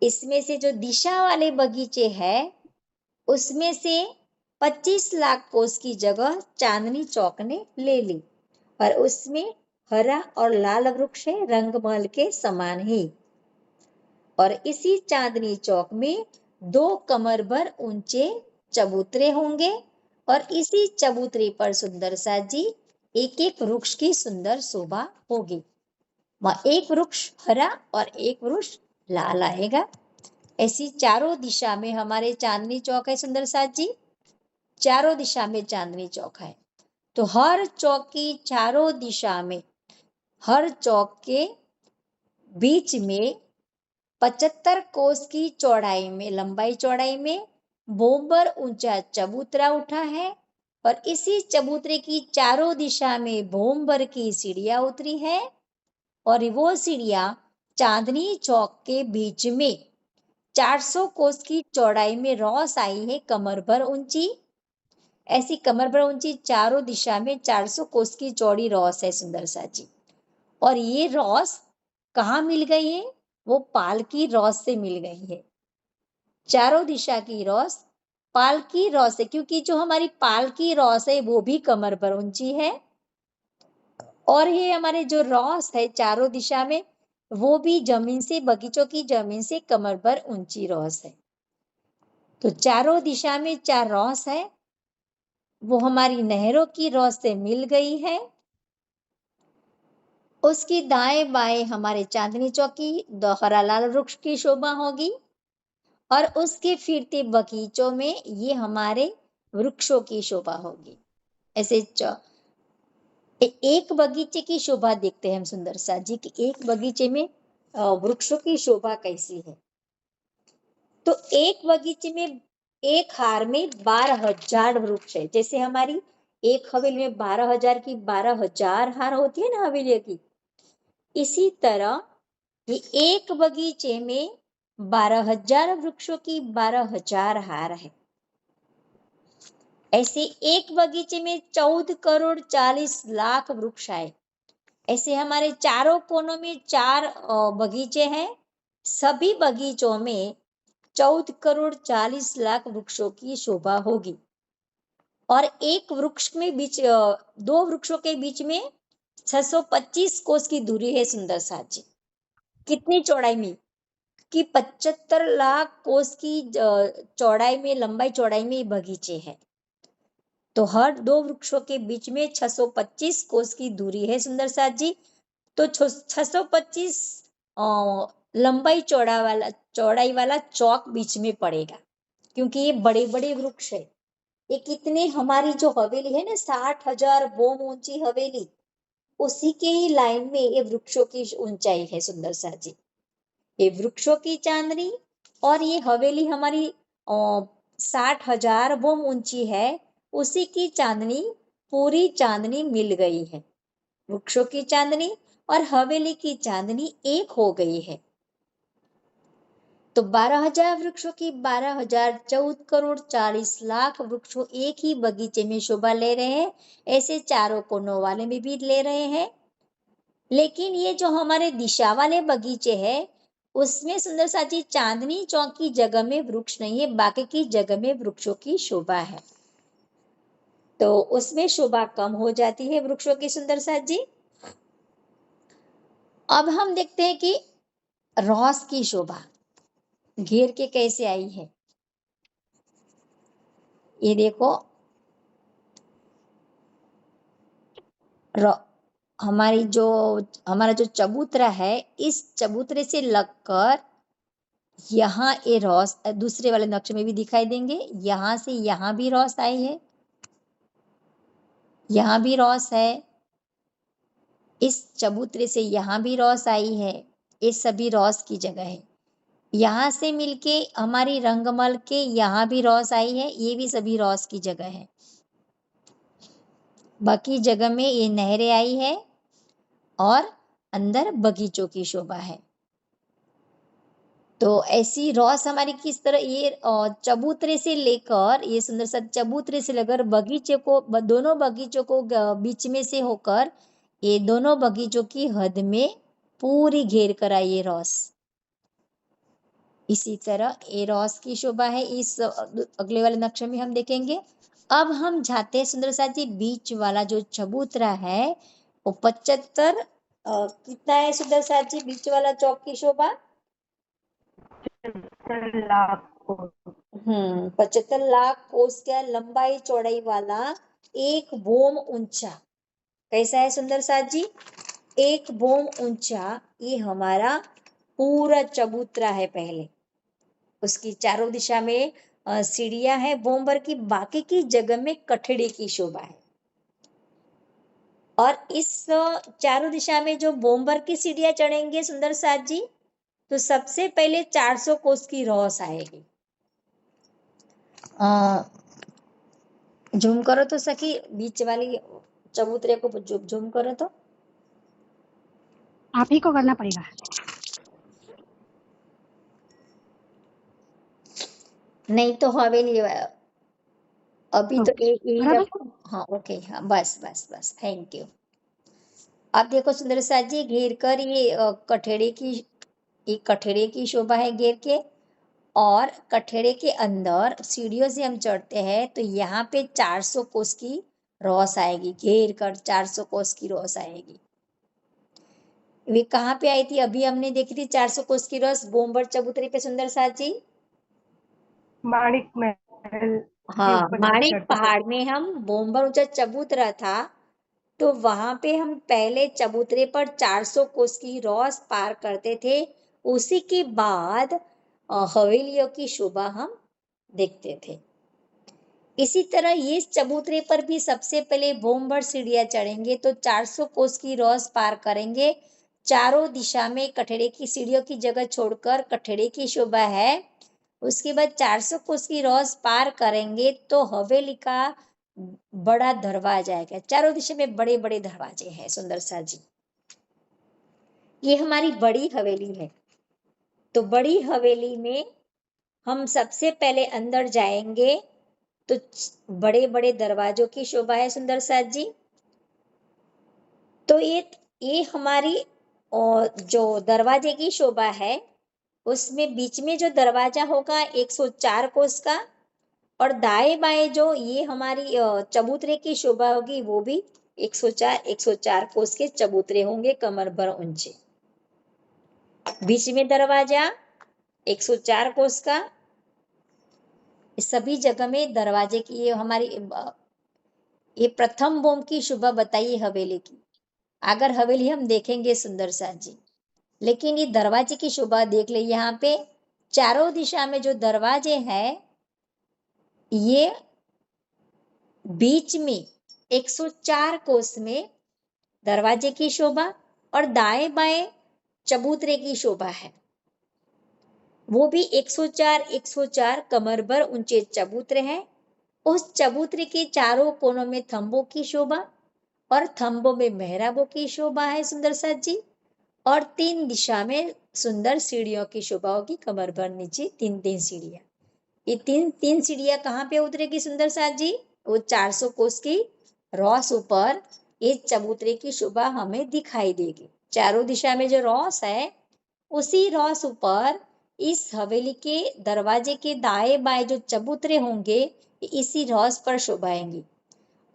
इसमें से जो दिशा वाले बगीचे हैं उसमें से 25 लाख कोस की जगह चांदनी चौक ने ले ली, और उसमें हरा और लाल वृक्ष है रंगमहल के समान ही। और इसी चांदनी चौक में 2 कमर भर ऊंचे चबूतरे होंगे, और इसी चबूतरे पर सुंदर साथ जी एक एक वृक्ष की सुंदर शोभा होगी। एक वृक्ष हरा और एक वृक्ष लाल आएगा। ऐसी चारों दिशा में हमारे चांदनी चौक है सुंदर साथ जी, चारों दिशा में चांदनी चौक है। तो हर चौक की चारों दिशा में, हर चौक के बीच में 75 कोस की चौड़ाई में, लंबाई चौड़ाई में बोम्बर ऊंचा चबूतरा उठा है, और इसी चबूतरे की चारों दिशा में बोम्बर की सीढ़ियां उतरी है, और वो सीढ़ियां चांदनी चौक के बीच में 400 कोस की चौड़ाई में रॉस आई है कमर भर ऊंची। ऐसी कमर भर ऊंची चारों दिशा में 400 कोस की चौड़ी रॉस है सुंदर सा जी। और ये रॉस कहाँ मिल गई है? वो पाल की रॉस से मिल गई है। चारों दिशा की रॉस पाल की रॉस है, क्योंकि जो हमारी पाल की रॉस है वो भी कमर भर ऊंची है, और ये हमारे जो रॉस है चारों दिशा में वो भी जमीन से, बगीचों की जमीन से कमर भर ऊंची रॉस है। तो चारों दिशा में 4 रॉस है, वो हमारी नहरों की रॉस से मिल गई है। उसकी दाएं बाएं हमारे चांदनी चौक की हरा लाल वृक्ष की शोभा होगी, और उसके फिरते बगीचों में ये हमारे वृक्षों की शोभा होगी। ऐसे एक बगीचे की शोभा देखते हैं हम सुंदर सा जी कि एक बगीचे में वृक्षों की शोभा कैसी है। तो एक बगीचे में, एक हार में 12,000 वृक्ष है। जैसे हमारी एक हवेली में 12,000 की 12,000 हार होती है ना हवेलियों की, इसी तरह ये एक बगीचे में 12,000 वृक्षों की 12,000 हार है। ऐसे एक बगीचे में 14 करोड़ 40 लाख वृक्ष आए। ऐसे हमारे चारों कोनों में 4 बगीचे हैं। सभी बगीचों में 14 करोड़ 40 लाख वृक्षों की शोभा होगी। और एक वृक्ष में बीच, 2 वृक्षों के बीच में 625 कोस की दूरी है सुंदर साथ जी। कितनी चौड़ाई में? कि 75 लाख कोस की चौड़ाई में, लंबाई चौड़ाई में बगीचे हैं। तो हर 2 वृक्षों के बीच में 625 कोस की दूरी है सुंदर साथ जी। तो 625 लंबाई चौड़ाई वाला चौक बीच में पड़ेगा, क्योंकि ये बड़े बड़े वृक्ष है। ये कितने, हमारी जो हवेली है ना 60,000 बोम ऊंची हवेली, उसी के ही लाइन में ये वृक्षों की ऊंचाई है सुंदर सा जी। ये वृक्षों की चांदनी और ये हवेली हमारी 60,000 बोम ऊंची है, उसी की चांदनी, पूरी चांदनी मिल गई है। वृक्षों की चांदनी और हवेली की चांदनी एक हो गई है। तो 12,000 वृक्षों की 12,000, 14 करोड़ 40 लाख वृक्षों एक ही बगीचे में शोभा ले रहे हैं। ऐसे चारों कोनों वाले में भी ले रहे हैं। लेकिन ये जो हमारे दिशा वाले बगीचे हैं उसमें सुंदर सा जी चांदनी चौक की जगह में वृक्ष नहीं है, बाकी की जगह में वृक्षों की शोभा है। तो उसमें शोभा कम हो जाती है वृक्षों की सुंदर सा जी। अब हम देखते हैं कि रॉस की शोभा घेर के कैसे आई है। ये देखो, हमारी जो हमारा जो चबूतरा है, इस चबूतरे से लगकर यहाँ ये रॉस दूसरे वाले नक्शे में भी दिखाई देंगे। यहाँ से यहाँ भी रॉस आई है, यहाँ भी रॉस है, इस चबूतरे से यहाँ भी रॉस आई है। ये सभी रॉस की जगह है। यहाँ से मिलके हमारी रंगमल के यहाँ भी रॉस आई है, ये भी सभी रॉस की जगह है। बाकी जगह में ये नहरें आई है और अंदर बगीचों की शोभा है। तो ऐसी रॉस हमारी किस तरह ये चबूतरे से लेकर ये सुंदर सा चबूतरे से लेकर बगीचे को दोनों बगीचों को बीच में से होकर ये दोनों बगीचों की हद में पूरी घेर कर आई ये रॉस। इसी तरह ये रॉस की शोभा है। इस अगले वाले नक्शे में हम देखेंगे। अब हम जाते हैं सुंदर सा जी बीच वाला जो चबूतरा है वो 75 कितना है सुंदर सा जी बीच वाला चौक की शोभा? 75 लाख कोस का लंबाई चौड़ाई वाला एक बोम ऊंचा। कैसा है सुंदर साथ जी? एक बोम ऊंचा ये हमारा पूरा चबूतरा है। पहले उसकी चारों दिशा में सीढ़ियां है बोम भर की, बाकी की जगह में कठड़े की शोभा है। और इस चारों दिशा में जो बोम भर की सीढ़ियां चढ़ेंगे सुंदर साथ जी, तो सबसे पहले 400 कोस की रॉस आएगी। जूम करो तो सखी, बीच वाली चबूतरे को जूम करो तो। आप ही को करना पड़ेगा। नहीं तो हवेली अभी तो यही बराबर? हाँ ओके, हाँ बस बस बस, थैंक यू। अब देखो सुंदर साथ जी घेर कर ये कठेड़े की शोभा है घेर के। और कठेड़े के अंदर सीढ़ियों से हम चढ़ते हैं तो यहाँ पे 400 कोस की रॉस आएगी। घेर कर 400 कोस की रॉस आएगी। वे कहाँ पे आई थी? अभी हमने देखी थी 400 कोस की रॉस बोमबर चबूतरे पे सुंदर साथ जी। माणिक महल के हाँ, ऊपर माणिक चढ़ते पहाड़ में हम बोमबर ऊंचा चबूतरा था, तो वहां पे हम पहले चबूतरे पर 400 कोस की रॉस पार करते थे। उसी के बाद हवेलियों की शोभा हम देखते थे। इसी तरह ये चबूतरे पर भी सबसे पहले बोमबर सीढ़ियां चढ़ेंगे तो 400 कोस की रॉस पार करेंगे। चारों दिशा में कठड़े की सीढ़ियों की जगह छोड़कर कठड़े की शोभा है। उसके बाद 400 कोस की रॉस पार करेंगे तो हवेली का बड़ा दरवाजा है। चारों दिशा में बड़े बड़े दरवाजे हैं सुंदर सा जी। ये हमारी बड़ी हवेली है। तो बड़ी हवेली में हम सबसे पहले अंदर जाएंगे तो बड़े बड़े दरवाजों की शोभा है सुंदर साथ जी। तो ये हमारी जो दरवाजे की शोभा है उसमें बीच में जो दरवाजा होगा 104 कोस का, और दाएं बाएं जो ये हमारी चबूतरे की शोभा होगी वो भी 104 कोस के चबूतरे होंगे कमर भर ऊंचे। बीच में दरवाजा 104 कोस का। सभी जगह में दरवाजे की ये हमारी ये प्रथम बोम की शोभा बताइए हवेली की। अगर हवेली हम देखेंगे सुंदर सा जी, लेकिन ये दरवाजे की शोभा देख ले। यहाँ पे चारों दिशा में जो दरवाजे हैं ये बीच में 104 कोस में दरवाजे की शोभा, और दाएं बाएं चबूतरे की शोभा है। वो भी 104 कमर भर ऊंचे चबूतरे हैं। उस चबूतरे के चारों कोनों में थंबों की शोभा और थंबों में मेहराबों की शोभा है सुंदर साथ जी। और 3 दिशा में सुंदर सीढ़ियों की शोभा होगी कमर भर नीचे 3 सीढ़ियां। ये 3 सीढ़ियां कहाँ पे उतरेगी सुंदर साथ जी? वो 400 कोस की रॉस ऊपर ये चबूतरे की शोभा हमें दिखाई देगी। चारों दिशा में जो रॉस है उसी रॉस ऊपर इस हवेली के दरवाजे के दाएं बाएं जो चबूतरे होंगे इसी रॉस पर शोभाएंगी।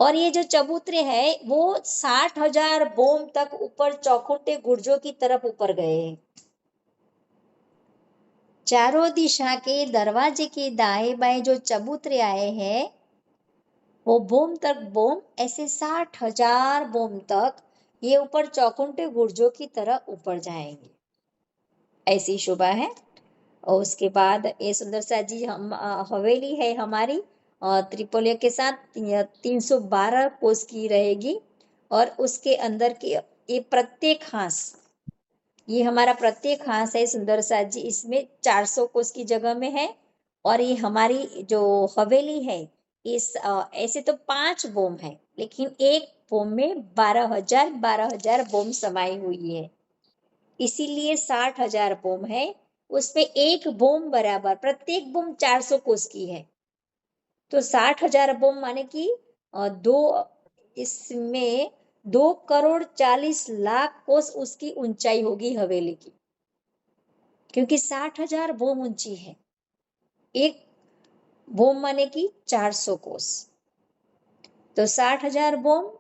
और ये जो चबूतरे हैं वो 60,000 बोम तक ऊपर चौखुंटे गुर्जों की तरफ ऊपर गए हैं। चारों दिशा के दरवाजे के दाएं बाएं जो चबूतरे आए हैं वो बोम तक बोम, ऐसे 60,000 बोम तक ये ऊपर चौकुंटे गुर्जों की तरह ऊपर जाएंगे, ऐसी शोभा है। और उसके बाद ये सुंदर सा जी हम हवेली है हमारी त्रिपोलिया के साथ 312 कोस की रहेगी। और उसके अंदर की ये प्रत्येक हांस, ये हमारा प्रत्येक हांस है सुंदर सा जी, इसमें 400 कोस की जगह में है। और ये हमारी जो हवेली है इस ऐसे तो 5 बोम है, लेकिन एक बोम में 12,000 बोम समाई हुई है, इसीलिए 60,000 बोम है। उसमें एक बोम बराबर, प्रत्येक बोम 400 कोस की है, तो 60,000 बोम माने कि दो, इसमें 2,40,00,000 कोस उसकी ऊंचाई होगी हवेली की, क्योंकि 60,000 बोम ऊंची है। एक बोम माने कि 400 कोस, तो 60,000 बोम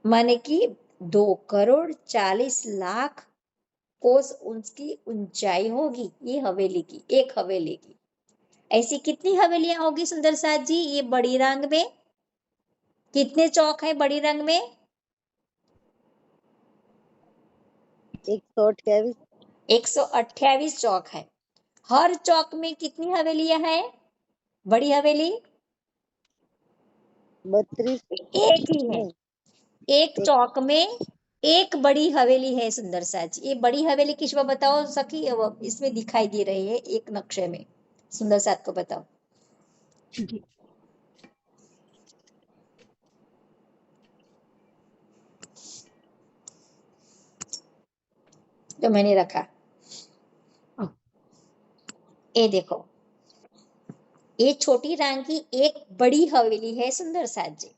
माने कि 2,40,00,000 कोस उसकी ऊंचाई होगी, ये हवेली की, एक हवेली की। ऐसी कितनी हवेलियां होगी सुंदर साथ जी ये बड़ी रंग में? कितने चौक है बड़ी रंग में? 128। 128 चौक है। हर चौक में कितनी हवेलियां है? बड़ी हवेली 32 एक ही है, एक चौक में एक बड़ी हवेली है सुंदर सा जी। ये बड़ी हवेली किस बात बताओ सखी, वो इसमें दिखाई दे रही है एक नक्शे में, सुंदर साथ को बताओ। जी जो मैंने रखा, ओ, ये देखो, ये छोटी रंग की एक बड़ी हवेली है सुंदर साथ जी।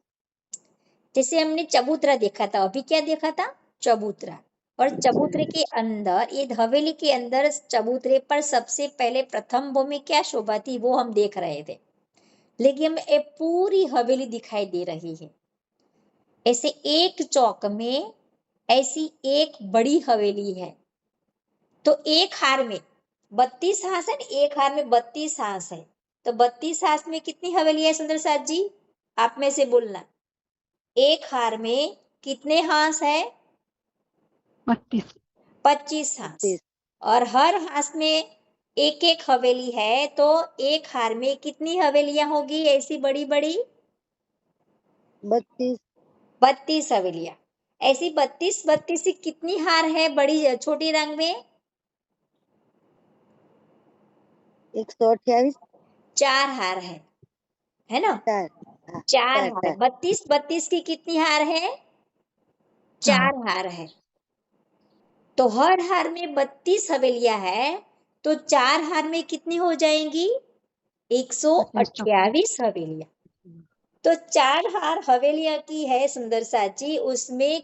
जैसे हमने चबूतरा देखा था, अभी क्या देखा था? चबूतरा। और चबूतरे के अंदर, ये हवेली के अंदर चबूतरे पर सबसे पहले प्रथम भूमि में क्या शोभा थी वो हम देख रहे थे, लेकिन ये पूरी हवेली दिखाई दे रही है। ऐसे एक चौक में ऐसी एक बड़ी हवेली है, तो एक हार में 32 हांस है, एक हार में 32 हांस है, तो 32 हांस में कितनी हवेली है सुंदर साथ जी? आप में से बोलना, एक हार में कितने हांस है? 32 25 हांस। 32 और हर हांस में एक एक हवेली है, तो एक हार में कितनी हवेलियां होगी ऐसी बड़ी बड़ी? 32 32 हवेलियां। ऐसी 32 32 की कितनी हार है बड़ी छोटी रंग में? 128 4 हार है ना? 4। हाँ 4 4 हार है। 4। 32 32 की कितनी हार है? 4 4 हार है। तो हर हार में 32 हवेलियां है, तो 4 हार में कितनी हो जाएंगी? 25 चौक 128 हवेलियां। तो 4 हार हवेलियां की है सुंदर साची, उसमें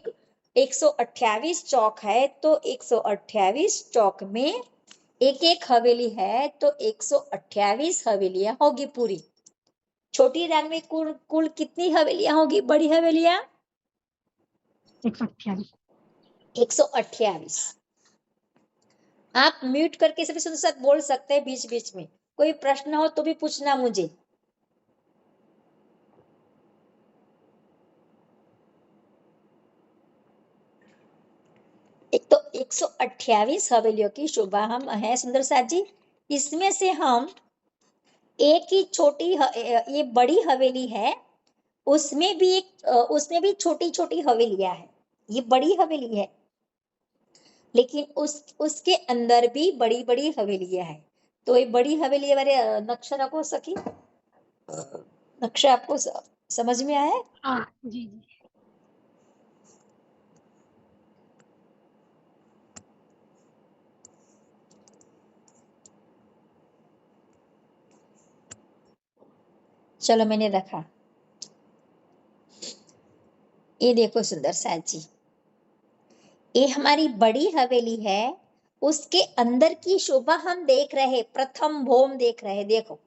128 चौक है, तो 128 चौक में एक एक हवेली है, तो 128 हवेलियां होगी पूरी। छोटी रंग में कुल कुल कितनी हवेलियां होगी बड़ी हवेलियां? 128 128। आप म्यूट करके सभी सुंदर साथ बोल सकते हैं बीच बीच में, कोई प्रश्न हो तो भी पूछना मुझे। एक तो 128 हवेलियों की शोभा हम है सुंदर साथ जी। इसमें से हम एक ही ये बड़ी हवेली है, उसमें भी उसमें भी छोटी छोटी हवेलियां है, ये बड़ी हवेली है, लेकिन उसके अंदर भी बड़ी बड़ी हवेलियां है। तो ये बड़ी हवेली वाले नक्शा रखो सकी, नक्शा आपको समझ में आया? हाँ जी जी चलो मैंने रखा, ये देखो सुंदर साथ जी, ये हमारी बड़ी हवेली है, उसके अंदर की शोभा हम देख रहे, प्रथम भोम देख रहे। देखो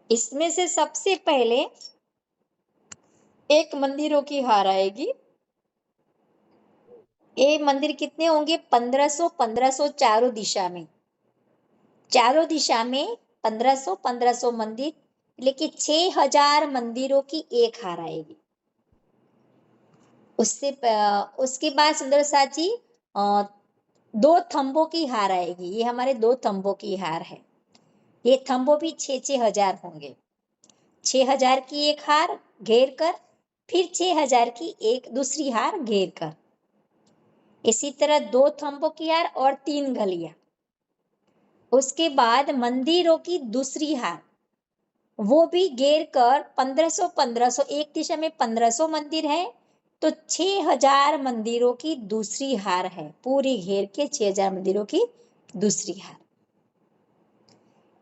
इसमें से सबसे पहले एक मंदिरों की हार आएगी। ये मंदिर कितने होंगे? 1500 1500 चारों दिशा में, चारों दिशा में 1500 मंदिर, लेकिन 6000 मंदिरों की एक हार आएगी। उसके बाद सुंदर साथ जी 2 थंबों की हार आएगी। ये हमारे 2 थंबों की हार है। ये थंबों भी 6-6 हजार होंगे। 6000 की एक हार घेर कर, फिर 6000 की एक दूसरी हार घेर कर, इसी तरह 2 थंबों की हार और 3 गलियां। उसके बाद मंदिरों की दूसरी हार, वो भी घेर कर 1500 एक दिशा में 1500 मंदिर है, तो 6000 मंदिरों की दूसरी हार है। पूरी घेर के 6000 मंदिरों की दूसरी हार।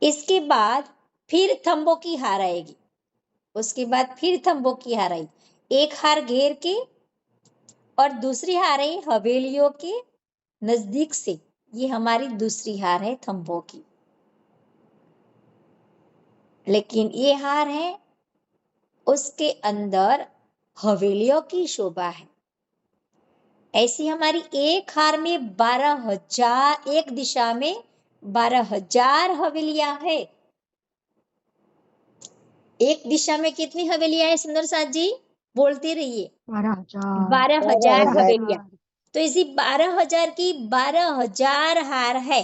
इसके बाद फिर थंबों की हार आएगी। उसके बाद फिर थंबों की हार आई, एक हार घेर के और दूसरी हार आई हवेलियों के नजदीक से। ये हमारी दूसरी हार है थंबों की। लेकिन ये हार है, उसके अंदर हवेलियों की शोभा है। ऐसी हमारी एक हार में 12,000, एक दिशा में 12,000 हवेलियां है। एक दिशा में कितनी हवेलियां है सुंदर साथ जी? बोलते रहिए। 12,000 12,000 हवेलियां। 12,000 तो इसी 12,000 की 12,000 हार है।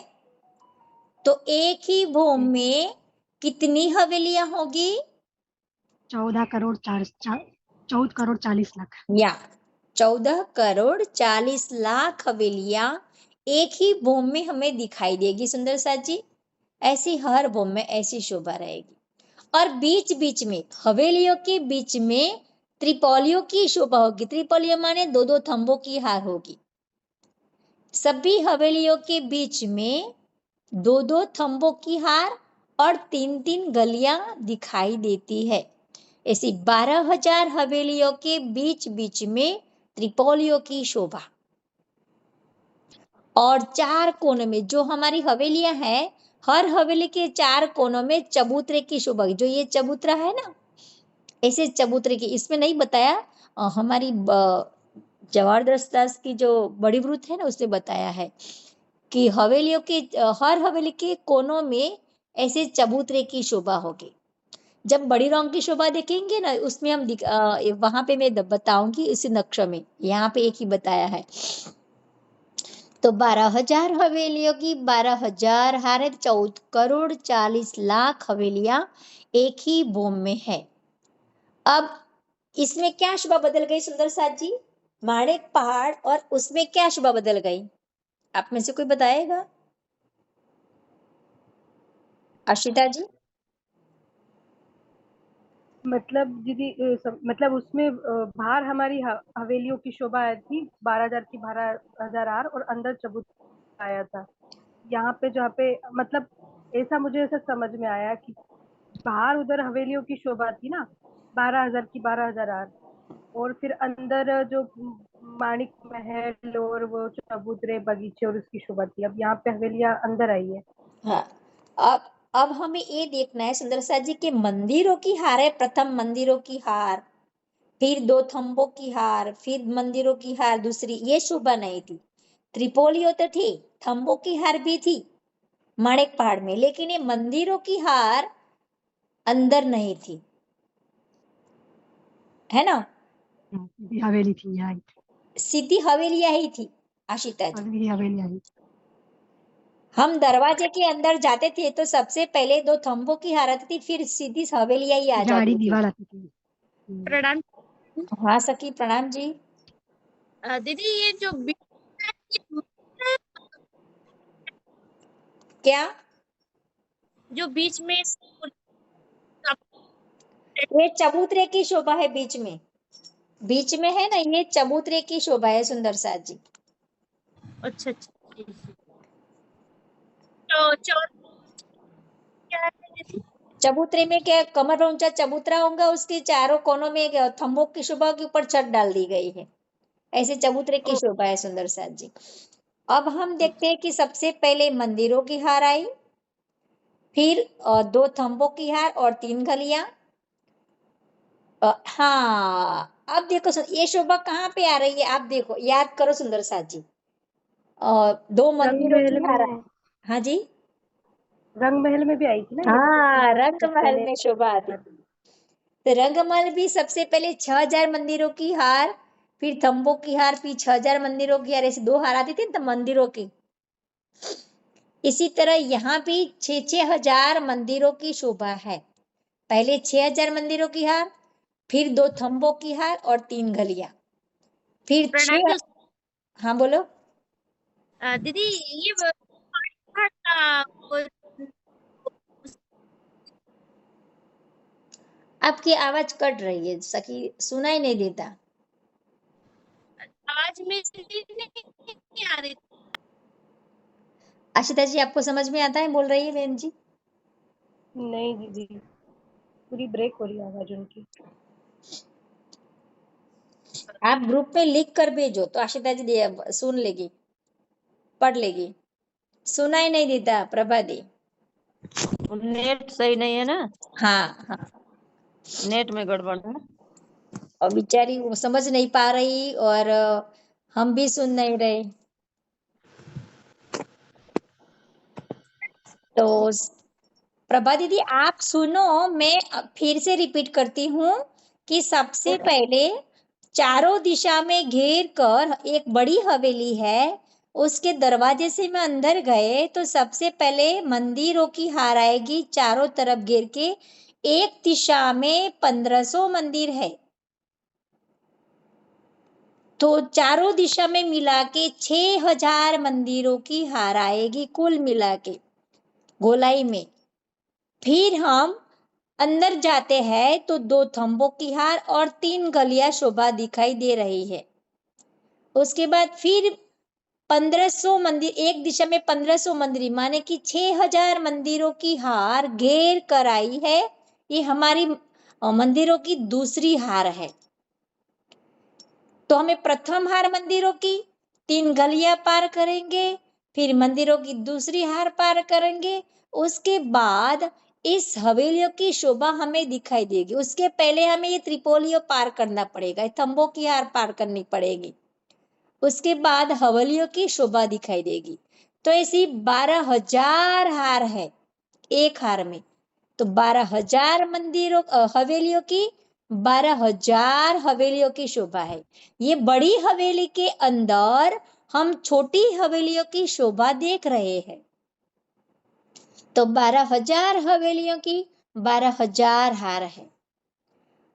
तो एक ही भूमि में कितनी हवेलियां होगी? 14 करोड़ 40 लाख। या 14 करोड़ 40 लाख हवेलियां एक ही भूमि में हमें दिखाई देगी सुंदर साथ जी। ऐसी हर भूमि में ऐसी शोभा रहेगी। और बीच बीच में, हवेलियों के बीच में त्रिपोलियों की शोभा होगी। त्रिपोलियों माने 2-2 थंबों की हार होगी। सभी हवेलियों के बीच में 2-2 थंबों की हार और 3-3 गलियां दिखाई देती है। ऐसी 12,000 हवेलियों के बीच बीच में त्रिपोलियों की शोभा। और 4 कोनों में जो हमारी हवेलियां हैं, हर हवेली के 4 कोनों में चबूतरे की शोभा। जो ये चबूतरा है ना, ऐसे चबूतरे की, इसमें नहीं बताया, हमारी जवाहरदास दास की जो बड़ी वृत्त है ना, उसने बताया है कि हवेलियों के हर हवेली के कोनों में ऐसे चबूतरे की शोभा होगी। जब बड़ी रंग की शोभा देखेंगे ना, उसमें हम वहां पे मैं बताऊंगी इसी नक्शे में। यहाँ पे एक ही बताया है। तो 12,000 हवेलियों की 12,000 हार, 14 करोड़ 40 लाख हवेलियां एक ही भूमि में है। अब इसमें क्या शोभा बदल गई सुंदर साथ जी? माणिक पहाड़ और उसमें क्या शोभा बदल गई? आप में से कोई बताएगा? आशिता जी। मतलब दीदी मतलब उसमें बाहर हमारी हवेलियों की शोभा आई थी 12,000 की 12,000 आर, और अंदर चबूतरा आया था। यहाँ पे जहाँ पे मतलब ऐसा मुझे ऐसा समझ में आया कि बाहर उधर हवेलियों की शोभा थी ना 12,000 की 12,000 आर, और फिर अंदर जो माणिक महल और वो चबूतरे बगीचे और उसकी शोभा थी। अब यहाँ पे हवेलियां अंदर आई है। हाँ, अब हमें ये देखना है सुंदर साथ जी के मंदिरों की हार है। प्रथम मंदिरों की हार, फिर 2 थंबों की हार, फिर मंदिरों की हार दूसरी। ये शोभा नहीं थी। त्रिपोलियों तो थी, थंबों की हार भी थी माणिक पहाड़ में, लेकिन ये मंदिरों की हार अंदर नहीं थी, है ना? सीधी हवेली थी यहाँ। सीधी हवेलियां ही थी आशिता जी। सीधी हवेली आई। हम दरवाजे के अंदर जाते थे तो सबसे पहले 2 थंबों की हार आती थी, फिर सीधी हवेलियां ही आ गाड़ी जाती थी। दीवार आती थी। प्रणाम। हाँ सखी, प्रणाम जी। दीदी ये जो क्या? जो बीच में ये चबूतरे की शोभा है। बीच में, बीच में है ना, ये चबूतरे की शोभा है सुंदर साथ जी। अच्छा अच्छा तो चौर क्या है दीदी? चबूतरे में क्या, कमर ऊंचा चबूतरा होगा, उसके चारों कोनों में थंबों की शोभा के ऊपर छत डाल दी गई है। ऐसे चबूतरे की ओ, शोभा है सुंदर साथ जी। अब हम देखते हैं कि सबसे पहले मंदिरों की हार आई, फिर 2 थंबों की हार और 3 गलियां। हाँ, अब देखो ये शोभा कहाँ पे आ रही है? आप देखो, याद करो सुंदर साथ जी। 2 रंग मंदिरों महल की हार में। है। हाँ जी। रंग महल में भी आई थी ना ये, हाँ, तो रंग सब महल पहले में शोभा आती थी। तो रंग महल भी सबसे पहले 6000 मंदिरों की हार, फिर थंबों की हार, फिर 6000 मंदिरों की हार, ऐसे 2 हार आती थी ना तो मंदिरों की। इसी तरह यहाँ भी 6,000 मंदिरों की शोभा है। पहले 6,000 मंदिरों की हार, फिर 2 थंबों की हार और 3 गलियां, फिर प्रणाम 6। दोस्त। हाँ बोलो। दीदी ये पहाड़ का आपकी आवाज कट रही है सखी, सुनाई नहीं देता। आवाज मेरी नहीं आ रही। आशिता जी, आपको समझ में आता है बोल रही है बहन जी? नहीं दीदी, पूरी ब्रेक हो रही है आवाज उनकी। आप ग्रुप में लिख कर भेजो तो आशिता जी सुन लेगी, पढ़ लेगी। सुनाई नहीं देता प्रभा दी। नेट सही नहीं है ना, हाँ हाँ, नेट में गड़बड़ है। और बेचारी वो समझ नहीं पा रही और हम भी सुन नहीं रहे। तो प्रभा दीदी आप सुनो, मैं फिर से रिपीट करती हूँ कि सबसे पहले चारों दिशा में घेर कर एक बड़ी हवेली है, उसके दरवाजे से में अंदर गए तो सबसे पहले मंदिरों की हार आएगी चारों तरफ घेर के। एक दिशा में 1500 मंदिर है, तो चारों दिशा में मिला के 6,000 मंदिरों की हार आएगी कुल मिला के गोलाई में। फिर हम अंदर जाते हैं तो 2 थंबों की हार और 3 गलियां शोभा दिखाई दे रही है। उसके बाद फिर 1500 मंदिर, एक दिशा में 1500 मंदिर माने कि 6,000 मंदिरों की हार घेर कर आई है। ये हमारी मंदिरों की दूसरी हार है। तो हमें प्रथम हार मंदिरों की 3 गलियां पार करेंगे, फिर मंदिरों की दूसरी हार पार करेंगे, उसके बाद इस हवेलियों की शोभा हमें दिखाई देगी। उसके पहले हमें ये त्रिपोलियों पार करना पड़ेगा, थंबों की हार पार करनी पड़ेगी, उसके बाद हवेलियों की शोभा दिखाई देगी। तो ऐसी 12,000 हार है एक हार में। तो 12,000 मंदिरों हवेलियों की 12,000 हवेलियों की शोभा है। ये बड़ी हवेली के अंदर हम छोटी हवेलियों की शोभा देख रहे हैं। तो 12,000 हवेलियों की 12,000 हार है।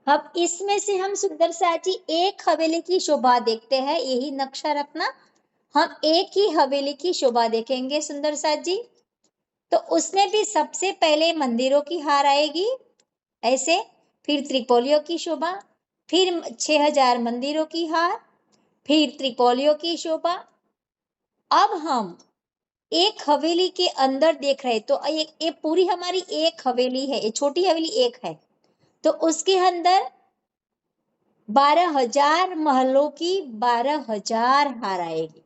अब इसमें से हम सुंदर साची एक हवेली की शोभा देखते हैं, यही नक्शा रखना। हम एक ही हवेली की शोभा देखेंगे सुंदर साथ जी। तो उसमें भी सबसे पहले मंदिरों की हार आएगी ऐसे, फिर त्रिपोलियों की शोभा, फिर 6,000 मंदिरों की हार, फिर त्रिपोलियों की शोभा। अब हम एक हवेली के अंदर देख रहे, तो ये पूरी हमारी एक हवेली है, ये छोटी हवेली एक है, तो उसके अंदर 12,000 महलों की 12,000 हार आएगी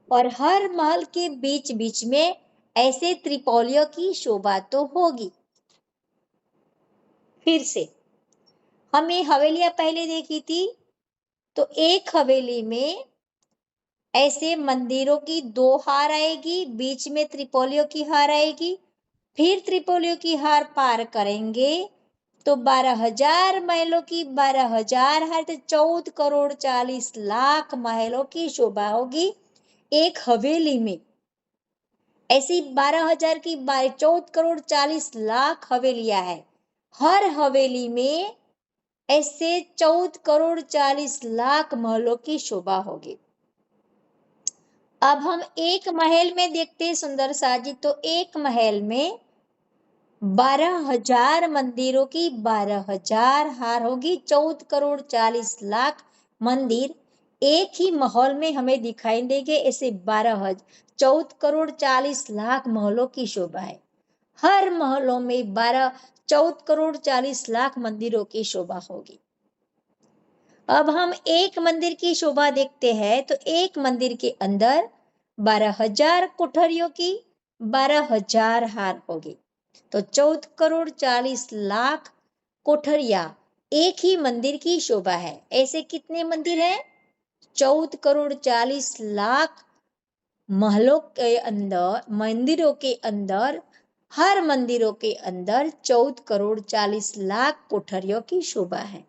और हर महल के बीच बीच में ऐसे त्रिपोलियों की शोभा तो होगी। फिर से हमें हवेलियां पहले देखी थी, तो एक हवेली में ऐसे मंदिरों की 2 हार आएगी, बीच में त्रिपोलियों की हार आएगी, फिर त्रिपोलियों की हार पार करेंगे तो 12,000 महलों की 12,000 हार, तो 14 करोड़ 40 लाख महलों की शोभा होगी एक हवेली में। ऐसी 12,000 की 14 करोड़ 40 लाख हवेलियां है। हर हवेली में ऐसे 14 करोड़ 40 लाख महलों की शोभा होगी। अब हम एक महल में देखते हैं सुंदर साजी, तो एक महल में 12,000 मंदिरों की 12,000 हार होगी। 14 करोड़ 40 लाख मंदिर एक ही महल में हमें दिखाई देंगे। ऐसे 14 करोड़ 40 लाख महलों की शोभा है। हर महलों में 14 करोड़ 40 लाख मंदिरों की शोभा होगी। अब हम एक मंदिर की शोभा देखते हैं, तो एक मंदिर के अंदर 12,000 कोठरियों की 12,000 हार होगी। तो 14 करोड़ 40 लाख कोठरिया एक ही मंदिर की शोभा है। ऐसे कितने मंदिर हैं? 14 करोड़ 40 लाख महलों के अंदर, मंदिरों के अंदर हर मंदिरों के अंदर 14 करोड़ 40 लाख कोठरियों की शोभा है।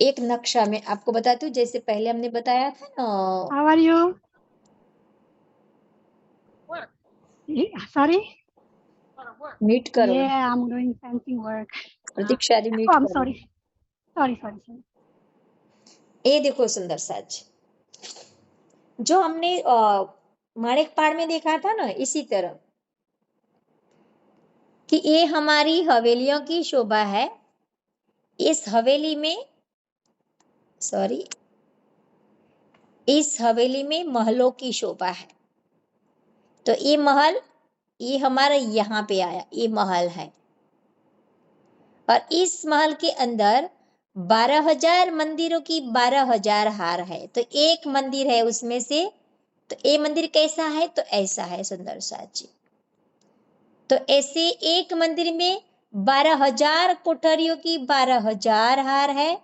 एक नक्शा में आपको बताती हूँ, जैसे पहले हमने बताया था ना, How are you? What? Sorry? What? Meet करो, Yeah, I'm doing fencing work. Pratiksha दी Oh, मीट I'm करो। sorry. Sorry. ये देखो सुंदर साज, जो हमने माणिकपाड़ में देखा था ना, इसी तरह कि ये हमारी हवेलियों की शोभा है। इस हवेली में महलों की शोभा है। तो ये महल, ये हमारा यहाँ पे आया, ये महल है। और इस महल के अंदर 12,000 मंदिरों की 12,000 हार है। तो एक मंदिर है उसमें से, तो ये मंदिर कैसा है, तो ऐसा है सुंदर साज जी। तो ऐसे एक मंदिर में 12,000 कोठरियों की 12,000 हार है।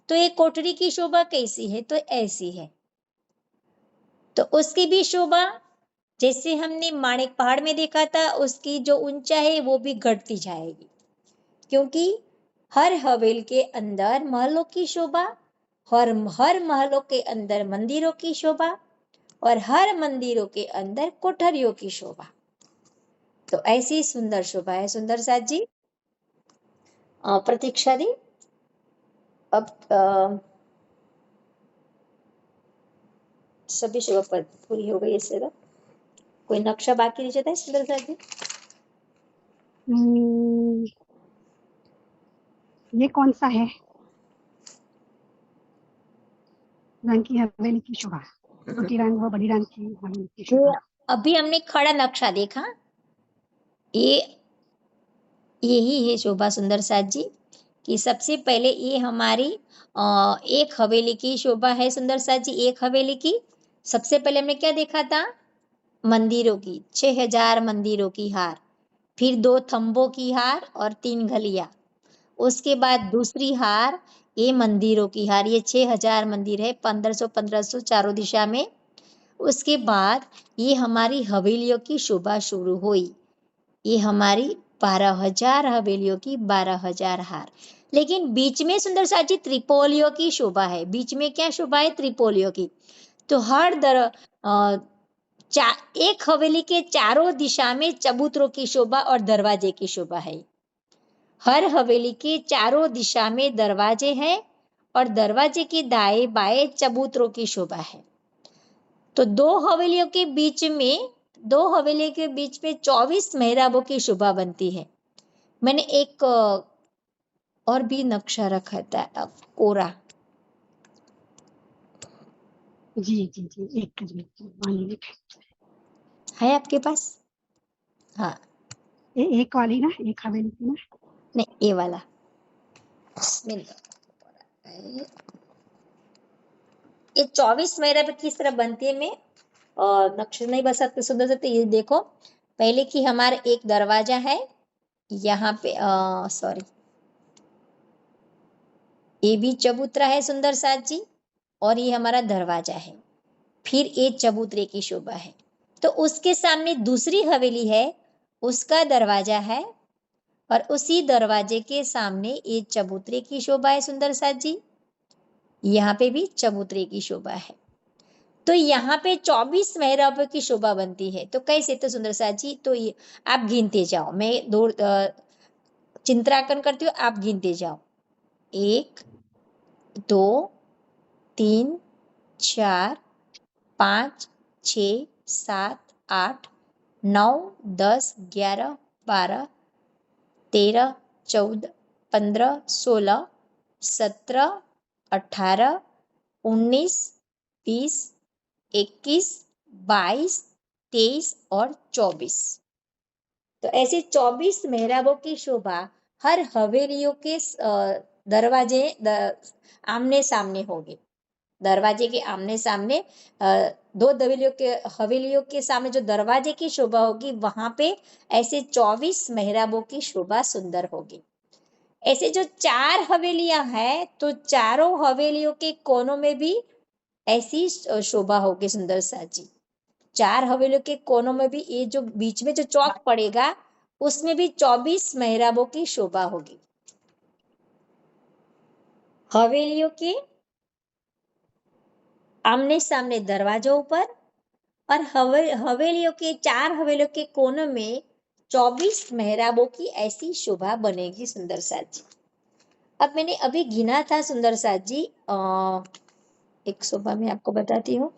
तो ये कोठरी की शोभा कैसी है, तो ऐसी है। तो उसकी भी शोभा जैसे हमने माणिक पहाड़ में देखा था, उसकी जो ऊंचाई है वो भी घटती जाएगी, क्योंकि हर हवेल के अंदर महलों की शोभा, हर महलों के अंदर मंदिरों की शोभा, और हर मंदिरों के अंदर कोठरियों की शोभा। तो ऐसी सुंदर शोभा है सुंदर साज जी। प्रतीक्षा दी, अब सभी शोभा पर पूरी हो गई। इससे कोई नक्शा बाकी नहीं जाता है सुंदर साज जी? ये कौन सा है? रंग की हवेली की शोभा, छोटी रंग व बड़ी रंग की हवेली की शोभा। अभी हमने खड़ा नक्शा देखा, यही है शोभा सुंदर साज जी, कि सबसे पहले ये हमारी एक हवेली की शोभा है सुंदर साज जी। एक हवेली की सबसे पहले हमने क्या देखा था, मंदिरों की 6,000 मंदिरों की हार, फिर 2 थंबों की हार और 3 गलियां। उसके बाद दूसरी हार, ये मंदिरों की हार, ये 6,000 मंदिर है, 1500 चारों दिशा में। उसके बाद ये हमारी हवेलियों की शोभा शुरू हुई, ये हमारी 12,000 हवेलियों की 12,000 हार। लेकिन बीच में सुंदर साजी त्रिपोलियों की शोभा है। बीच में क्या शोभा है, त्रिपोलियों की। तो एक हवेली के चारों दिशा में चबूतरों की शोभा और दरवाजे की शोभा है। हर हवेली के चारों दिशा में दरवाजे हैं और दरवाजे के दाएं बाएं चबूतरों की शोभा है। तो दो हवेलियों के बीच में 24 मेहराबों की शोभा बनती है। मैंने एक और भी नक्शा रखा था, कोरा। जी एक मिनट है आपके पास? हाँ, एक वाली ना, एक हवेली की ना, नहीं ये वाला। ये 24 मेहराब किस तरह बनती है, मैं नक्शे नहीं बता सकते सुंदर से। ये देखो, पहले की हमारा एक दरवाजा है यहाँ पे, ये भी चबूतरा है सुंदर साज जी, और ये हमारा दरवाजा है। फिर ये चबूतरे की शोभा है। तो उसके सामने दूसरी हवेली है, उसका दरवाजा है, और उसी दरवाजे के सामने ये चबूतरे की शोभा है सुंदर साज जी। यहाँ पे भी चबूतरे की शोभा है। तो यहाँ पे 24 मेहराबों की शोभा बनती है। तो कैसे, तो सुंदर साज जी, तो ये आप गिनते जाओ, मैं दो चिंतराकन करती हूँ, आप गिनते जाओ। 1 2 3 4 5 6 7 8 9 10 11 12 13 14 15 16 17 18 19 20 21 22 23 और 24। तो ऐसे 24 मेहराबों की शोभा हर हवेलियों के दरवाजे आमने सामने होगी। दरवाजे के आमने सामने दो हवेलियों के सामने जो दरवाजे की शोभा होगी, वहां पे ऐसे 24 मेहराबों की शोभा सुंदर होगी। ऐसे जो 4 हवेलियां हैं, तो चारों हवेलियों के कोनों में भी ऐसी शोभा होगी सुंदर साजी। 4 हवेलियों के कोनों में भी ये जो बीच में जो चौक पड़ेगा, उसमें भी 24 मेहराबों की शोभा होगी। हवेलियों के आमने सामने दरवाजों पर और हवेलियों के 4 हवेलियों के कोनों में 24 मेहराबों की ऐसी शोभा बनेगी सुंदर साथ जी। अब मैंने अभी गिना था सुंदर साथ जी, एक शोभा मैं आपको बताती हूँ।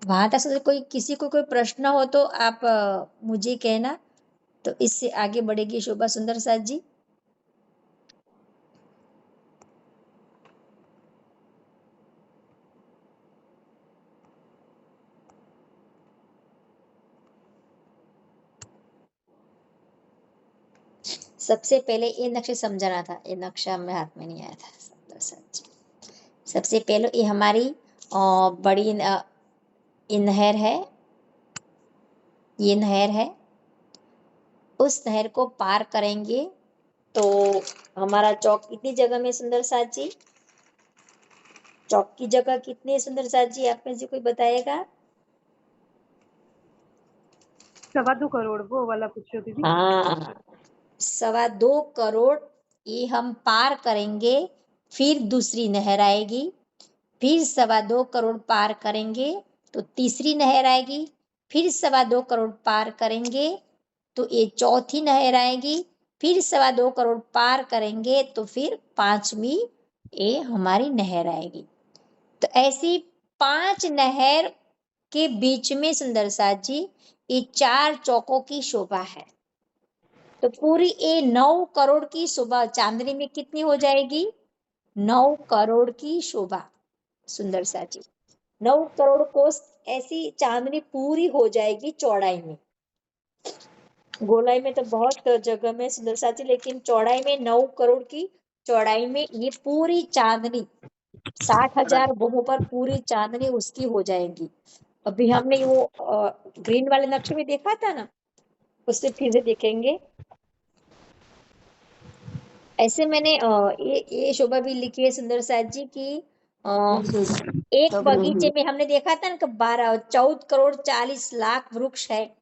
वहां तक से कोई किसी को कोई प्रश्न हो तो आप मुझे कहना, तो इससे आगे बढ़ेगी शोभा सुंदर साथ जी। सबसे पहले ये नक्शे समझाना था, ये नक्शा मेरे हाथ में नहीं आया था सुंदर साथ जी। सबसे पहले ये हमारी बड़ी ये नहर है, ये नहर है। उस नहर को पार करेंगे तो हमारा चौक कितनी जगह में सुंदर साथ जी? चौक की जगह कितनी है सुंदर साथ जी? आप में से कोई बताएगा? 2.25 करोड़ वो वाला पूछो दीदी। हाँ, 2.25 करोड़ ये हम पार करेंगे, फिर दूसरी नहर आएगी, फिर 2.25 करोड़ पार करेंगे तो तीसरी नहर आएगी, फिर 2.25 करोड़ पार करेंगे तो ये चौथी नहर आएगी, फिर 2.25 करोड़ पार करेंगे तो फिर 5वीं ये हमारी नहर आएगी। तो ऐसी 5 नहर के बीच में सुंदर साथ जी ये 4 चौकों की शोभा है। तो पूरी ये 9 करोड़ की शोभा चांदनी में कितनी हो जाएगी? 9 करोड़ की शोभा सुंदर सा जी। 9 करोड़ कोस ऐसी चांदनी पूरी हो जाएगी चौड़ाई में। गोलाई में तो बहुत जगह में सुंदर सा जी, लेकिन चौड़ाई में 9 करोड़ की चौड़ाई में ये पूरी चांदनी 60,000 बोहों पर पूरी चांदनी उसकी हो जाएगी। अभी हमने वो ग्रीन वाले नक्शे में देखा था ना, उससे फिर से देखेंगे। ऐसे मैंने ये शोभा भी लिखी है सुंदर साथ जी की एक बगीचे में हमने देखा था ना कि 14 करोड़ 40 लाख वृक्ष है।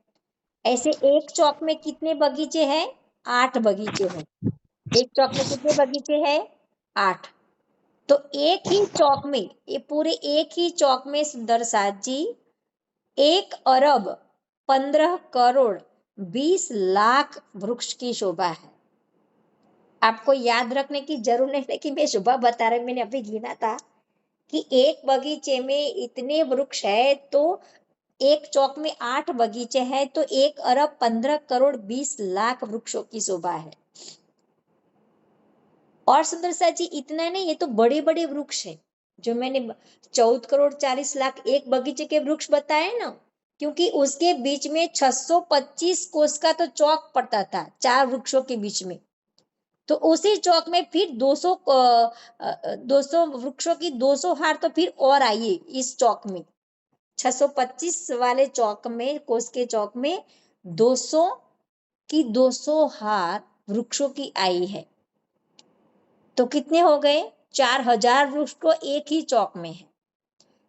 ऐसे एक चौक में कितने बगीचे हैं? 8 बगीचे हैं। एक चौक में कितने बगीचे हैं? 8। तो एक ही चौक में, ये पूरे एक ही चौक में सुंदर साथ जी 1 अरब 15 करोड़ 20 लाख वृक्ष की शोभा है। आपको याद रखने की जरूरत नहीं है कि मैं शोभा बता रही, मैंने अभी गिना था कि एक बगीचे में इतने वृक्ष है, तो एक चौक में 8 बगीचे हैं तो 1 अरब 15 करोड़ 20 लाख वृक्षों की शोभा है। और सुंदर सा जी इतना नहीं, ये तो बड़े बड़े वृक्ष है जो मैंने 14 करोड़ 40 लाख एक बगीचे के वृक्ष बताए ना, क्योंकि उसके बीच में 625 कोस का तो चौक पड़ता था 4 वृक्षों के बीच में। तो उसी चौक में फिर 200 वृक्षों की 200 हार तो फिर और आइए इस चौक में 625 वाले चौक में, कोस के चौक में 200 की 200 हार वृक्षों की आई है। तो कितने हो गए? 4000 वृक्ष को एक ही चौक में है।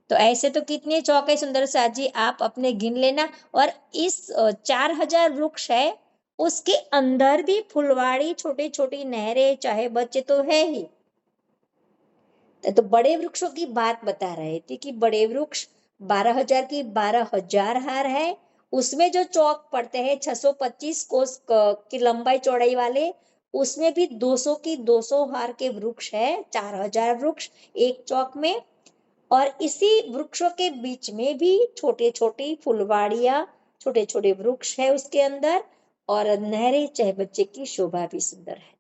तो ऐसे तो कितने चौक है सुंदर साथ जी, आप अपने गिन लेना। और इस 4000 वृक्ष है, उसके अंदर भी फुलवाड़ी छोटी छोटी नहरें चाहे बच्चे तो है ही। तो बड़े वृक्षों की बात बता रहे थे कि बड़े वृक्ष 12,000 की 12,000 हार है। उसमें जो चौक पड़ते हैं 625 कोस की लंबाई चौड़ाई वाले, उसमें भी 200 की 200 हार के वृक्ष है, 4000 वृक्ष एक चौक में। और इसी वृक्षों के बीच में भी छोटे छोटी फुलवाड़ियां, छोटे छोटे वृक्ष है उसके अंदर, और नहरें चाहे बच्चे की शोभा भी सुंदर है।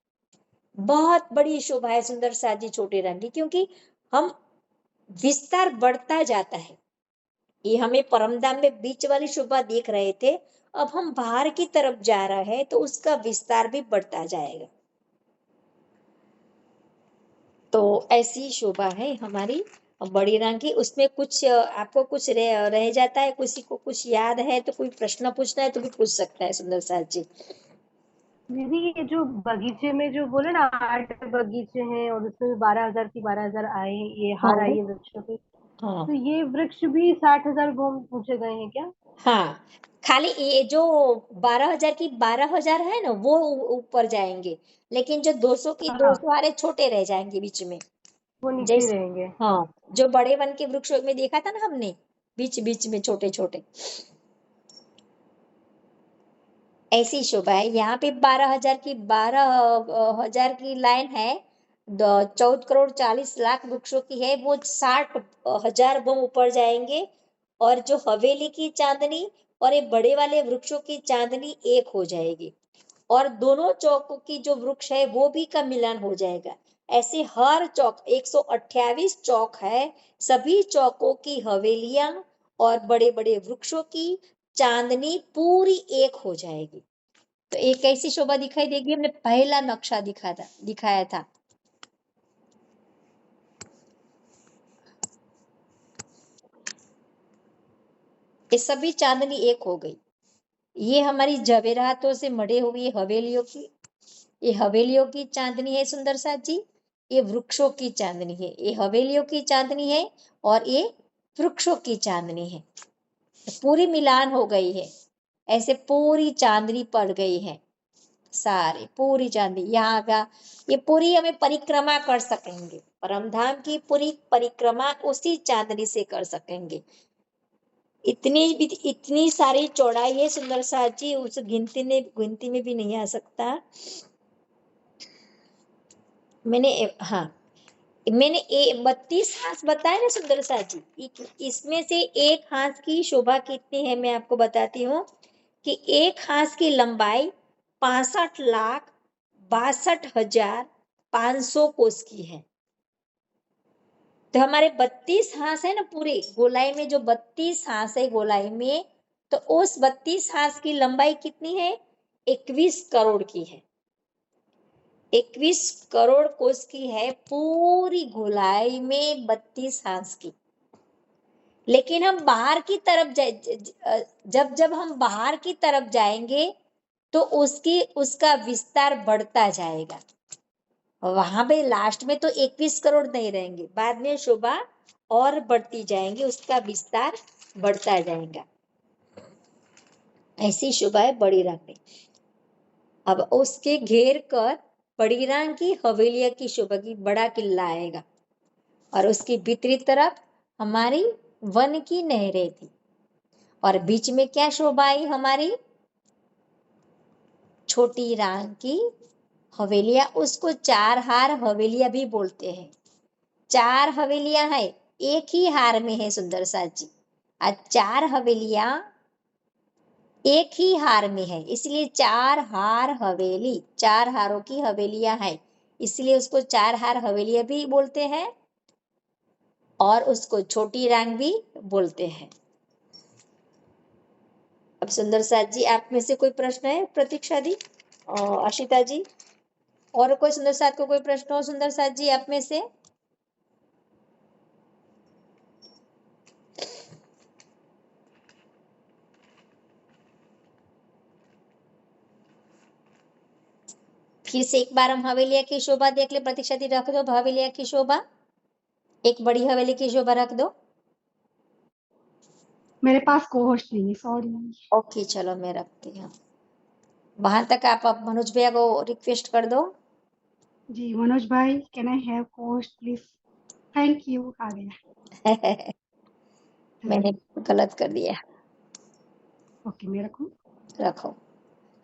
बहुत बड़ी शोभा है सुंदर साजी छोटे रंग की, क्योंकि हम विस्तार बढ़ता जाता है। ये हमें परमधाम में बीच वाली शोभा देख रहे थे, अब हम बाहर की तरफ जा रहे हैं तो उसका विस्तार भी बढ़ता जाएगा। तो ऐसी शोभा है हमारी बड़ी रंग की। उसमें कुछ आपको कुछ रह जाता है, किसी को कुछ याद है तो कोई प्रश्न पूछना है तो भी पूछ सकता है सुंदर साथ जी। दीदी ये जो बगीचे में जो बोले ना 8 बगीचे हैं और उसमें 12,000 की 12,000 आए, ये हार आई है वृक्षों की, हाँ तो ये वृक्ष भी 60,000 घूम पूछे गए हैं क्या? हाँ, खाली ये जो 12,000 की 12,000 है ना वो ऊपर जाएंगे, लेकिन जो 200 की हाँ 200 आ रहे छोटे रह जाएंगे बीच में। वो नीचे जैसे रहेंगे। हाँ, जो बड़े वन के वृक्षों में देखा था ना हमने, बीच बीच में छोटे छोटे, ऐसी शोभा है। यहाँ पे 12,000 की लाइन है, 14,40,00,000 वृक्षों की है, वो 60,000 बम ऊपर जाएंगे। और जो हवेली की चांदनी और ये बड़े वाले वृक्षों की चांदनी एक हो जाएगी, और दोनों चौकों की जो वृक्ष है वो भी का मिलान हो जाएगा। ऐसे हर चौक 128 चौक है, सभी चौकों की हवेलियां और बड़े बड़े वृक्षों की चांदनी पूरी एक हो जाएगी। तो एक ऐसी शोभा दिखाई देगी, हमने पहला नक्शा दिखाया था। ये सभी चांदनी एक हो गई। ये हमारी जवेरातों से मढ़े हुई हवेलियों की, ये हवेलियों की चांदनी है सुंदर साथ जी। ये वृक्षों की चांदनी है, ये हवेलियों की चांदनी है और ये वृक्षों की चांदनी है। पूरी मिलान हो गई है, ऐसे पूरी चांदनी पड़ गई है, सारे पूरी चांदनी यहाँ का। ये पूरी हमें परिक्रमा कर सकेंगे, परमधाम की पूरी परिक्रमा उसी चांदनी से कर सकेंगे। इतनी सारी चौड़ाई है सुंदर साथ जी, उस गिनती में भी नहीं आ सकता। मैंने 32 हाथ बताए ना सुंदर साथ जी, इसमें से एक हाथ की शोभा कितनी है मैं आपको बताती हूँ कि एक हाथ की लंबाई 65,62,500 कोस की है। तो हमारे 32 हाथ है ना पूरे गोलाई में, जो 32 हाथ है गोलाई में, तो उस 32 हाथ की लंबाई कितनी है? 21 करोड़ की है। 21 करोड़ कोस की है पूरी गोलाई में 32 हाथ की। लेकिन हम बाहर की तरफ जब हम बाहर की तरफ जाएंगे तो उसका विस्तार बढ़ता जाएगा। वहां पे लास्ट में तो 21 करोड़ नहीं रहेंगे, बाद में शोभा और बढ़ती जाएंगी, उसका विस्तार बढ़ता जाएगा। ऐसी शोभा है बड़ी रांग में। अब उसके घेर कर बड़ी रांग की हवेलिया की शोभा की बड़ा किला आएगा, और उसकी भीतरी तरफ हमारी वन की नहरें थी, और बीच में क्या शोभा आई? हमारी छोटी रांग की हवेलियां, उसको चार हार हवेलियां भी बोलते हैं। चार हवेलियां है, एक ही हार में है सुंदर साथ जी। आज चार हवेलियां एक ही हार में है, इसलिए चार हार हवेली, चार हारों की हवेलियां है, इसलिए उसको चार हार हवेलियां भी बोलते हैं, और उसको छोटी रांग भी बोलते हैं। अब सुंदर साथ जी, आप में से कोई प्रश्न है? प्रतीक्षा दी, आशिता जी, और कोई सुंदर साथ को कोई प्रश्न हो? सुंदर साथ जी आप में से? फिर से एक बार हम हवेलिया की शोभा देख ले। प्रतीक्षा दी रख दो हवेलिया की शोभा, एक बड़ी हवेली की शोभा रख दो। मेरे पास को होस्ट नहीं है, सॉरी। ओके चलो मैं रखती हूँ। वहां तक आप मनोज भैया को रिक्वेस्ट कर दो। जी मनोज भाई, कैन आई हैव को होस्ट प्लीज? थैंक यू, आ गया। मैंने गलत कर दिया। ओके, मैं रखूं? रखो,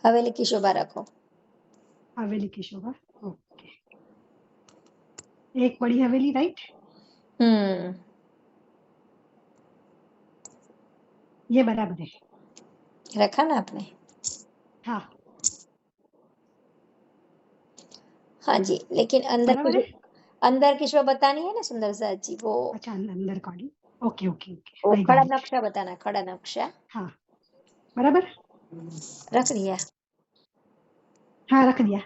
हवेली की शोभा रखो। हवेली की शोभा, ओके। एक बड़ी हवेली, राइट? ये बराबर है। रखा ना आपने? हाँ, हाँ जी, लेकिन बराबर है। अंदर की शोभा बतानी है ना सुंदर साथ जी, वो अच्छा, अंदर कॉडी। ओके ओके ओके, वो आई खड़ा गॉट इट। नक्शा बताना, खड़ा नक्शा। हाँ, बराबर। रख दिया? हाँ, रख दिया।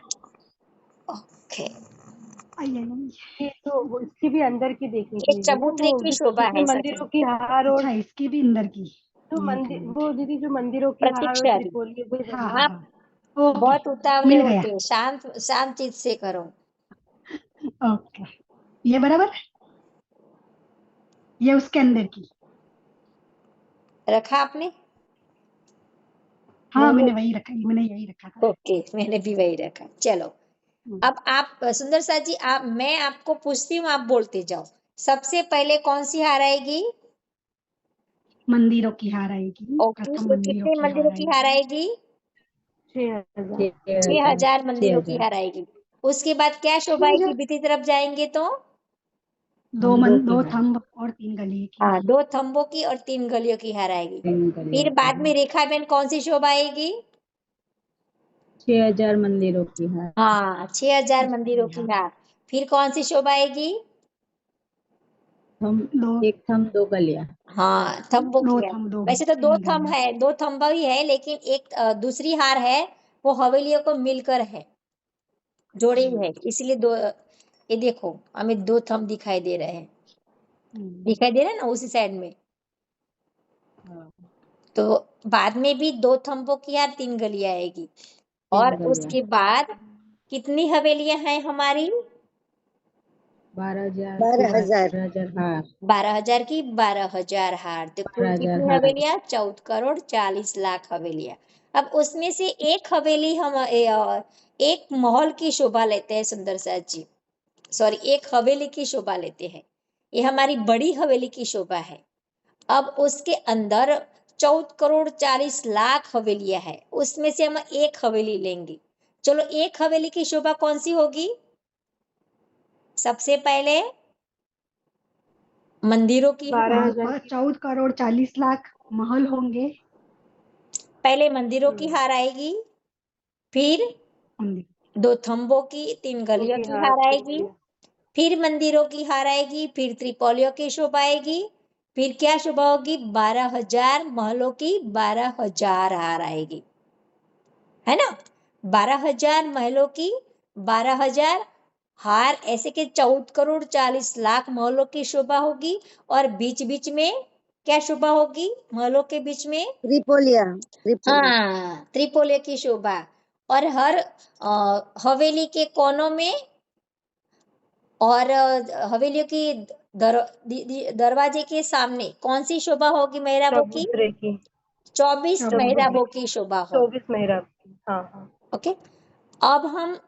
ओके। आई आई आई। ये तो वो इसकी भी अंदर की देखनी एक चाहिए ना, चबूतरे वो की शोभा जितनी है मंदिरों सच। की हार और अच्छा, इसकी भी अंदर की। जो एक मंदिर, मिनट। वो दीदी जो मंदिरों की हार और प्रतीक्षा दी, त्रिपोली वो हाँ हाँ आप हाँ, ओके, बहुत उतावले मिल गया। होते हैं, शांत शांत चित से करो। ओके, ये बराबर। ये उसके अंदर की। रखा आपने? हाँ मैंने मैंने यही रखा था। ओके, मैंने भी वही रखा। चलो, अब आप सुंदर सा जी, आप मैं आपको पूछती हूँ, आप बोलते जाओ। सबसे पहले कौन सी हार आएगी? मंदिरों की हार आएगी, ओके, प्रथम तो मंदिरों कितने की हार मंदिरों की हार आएगी। आएगी? 6,000। 6,000 मंदिरों की हार आएगी। उसके बाद क्या शोभा आएगी? 6,000। बीती तरफ जाएंगे तो दो थंब और 3 गलिये की। हाँ, 2 थंबों की और 3 गलियों की हार आएगी। फिर बाद में रेखा बहन कौन सी शोभा आएगी? 6,000 मंदिरों की हार। हाँ, 6,000 मंदिरों की हार। फिर कौन सी शोभा आएगी? दो एक थम 2 गलियां। हाँ, थंबों दो की हार। थंब दो वैसे तो 2 तीन थंब गलियां। है, 2 थंबा ही है, लेकिन एक दूसरी हार है, वो हवेलियों को मिलकर है, जोड़े ही है, इसलिए दो। ये देखो, हमें 2 थंब दिखाई दे रहे हैं, दिखाई दे रहा है ना उसी साइड में। तो बाद में भी 2 थंबों की हार 3 गलियां आएगी। और उसके बाद कितनी हवेलियां हैं हमारी? 12,000 हार। 12,000 की 12,000 हार। तो कुल 12,000 कितनी हार। हवेलियां? 14,40,00,000 हवेलियां। अब उसमें से एक हवेली हम एक महल की शोभा लेते हैं सुंदर सा जी, सॉरी, एक हवेली की शोभा लेते हैं। ये हमारी बड़ी हवेली की शोभा है। अब उसके अंदर 14,40,00,000 हवेलियां है, उसमें से हम एक हवेली लेंगे। चलो, एक हवेली की शोभा कौन सी होगी? सबसे पहले मंदिरों की। 12,000 की। 14,40,00,000 महल होंगे। पहले मंदिरों की हार आएगी, फिर मंदिर 2 थंबों की, 3 गलियों की की हार हार फिर आएगी, फिर मंदिरों की हार आएगी, फिर त्रिपोलियों की शोभा आएगी, फिर क्या शोभा होगी? 12,000 महलों की 12,000 हार आएगी, है ना? 12,000 महलों की 12,000 हार, ऐसे के 14,40,00,000 महलों की शोभा होगी। और बीच बीच में क्या शोभा होगी महलों के बीच में? त्रिपोलिया। हाँ, त्रिपोलिया की शोभा। और हर हवेली के कोनों में और हवेलियों की दरवाजे के सामने कौन सी शोभा होगी मेहराबों की? चबूतरे की। 24 चबूतरे मेहराबों की। की शोभा होगी। 24 मेहराब की। हाँ हाँ। ओके, अब हम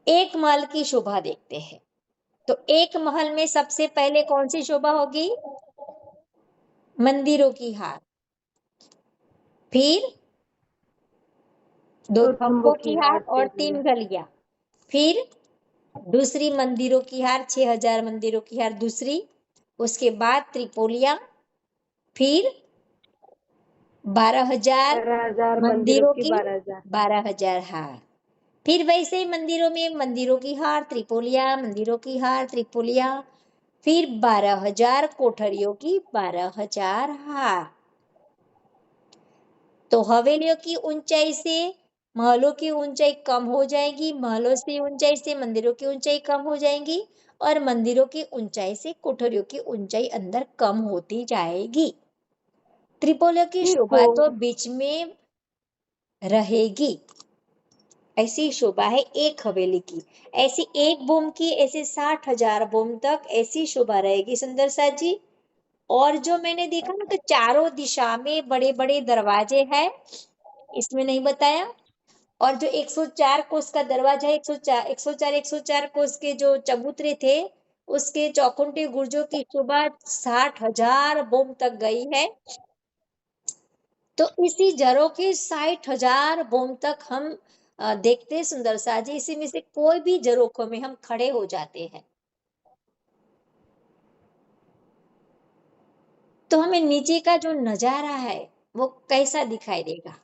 एक महल की शोभा देखते हैं। तो एक महल में सबसे पहले कौन सी शोभा होगी? मंदिरों की हार, फिर 2 दो थंबों थंबों की की हार हार और फिर 3 गलियां। गलियां, फिर दूसरी मंदिरों की हार, 6,000 मंदिरों की हार दूसरी, उसके बाद त्रिपोलिया, फिर 12,000 12,000 मंदिरों मंदिरों की की 12,000। 12,000 हार। फिर वैसे ही मंदिरों में मंदिरों की हार, त्रिपोलिया, मंदिरों की हार, त्रिपोलिया, फिर 12,000 कोठरियों की 12,000 हार। तो हवेलियों की ऊंचाई से महलों की ऊंचाई कम हो जाएगी, महलों से ऊंचाई से मंदिरों की ऊंचाई कम हो जाएगी, और मंदिरों की ऊंचाई से कोठरियों की ऊंचाई अंदर कम होती जाएगी। त्रिपोलियों की ये शोभा तो बीच में रहेगी। ऐसी शोभा है एक हवेली की। ऐसी एक बोम की ऐसे 60,000 बोम तक ऐसी शोभा रहेगी सुंदर सा जी। और जो मैंने देखा ना, तो चारों दिशा में बड़े बड़े दरवाजे हैं, इसमें नहीं बताया। और जो 104 कोस का दरवाजा है, 104 कोस के जो चबूतरे थे, उसके चौखुंटे गुर्जों की शोभा 60,000 बोम तक गई है। तो इसी जरों के 60,000 बोम तक हम देखते हैं सुंदर सा जी। इसी में से कोई भी जरोखों में हम खड़े हो जाते हैं, तो हमें नीचे का जो नजारा है वो कैसा दिखाई देगा?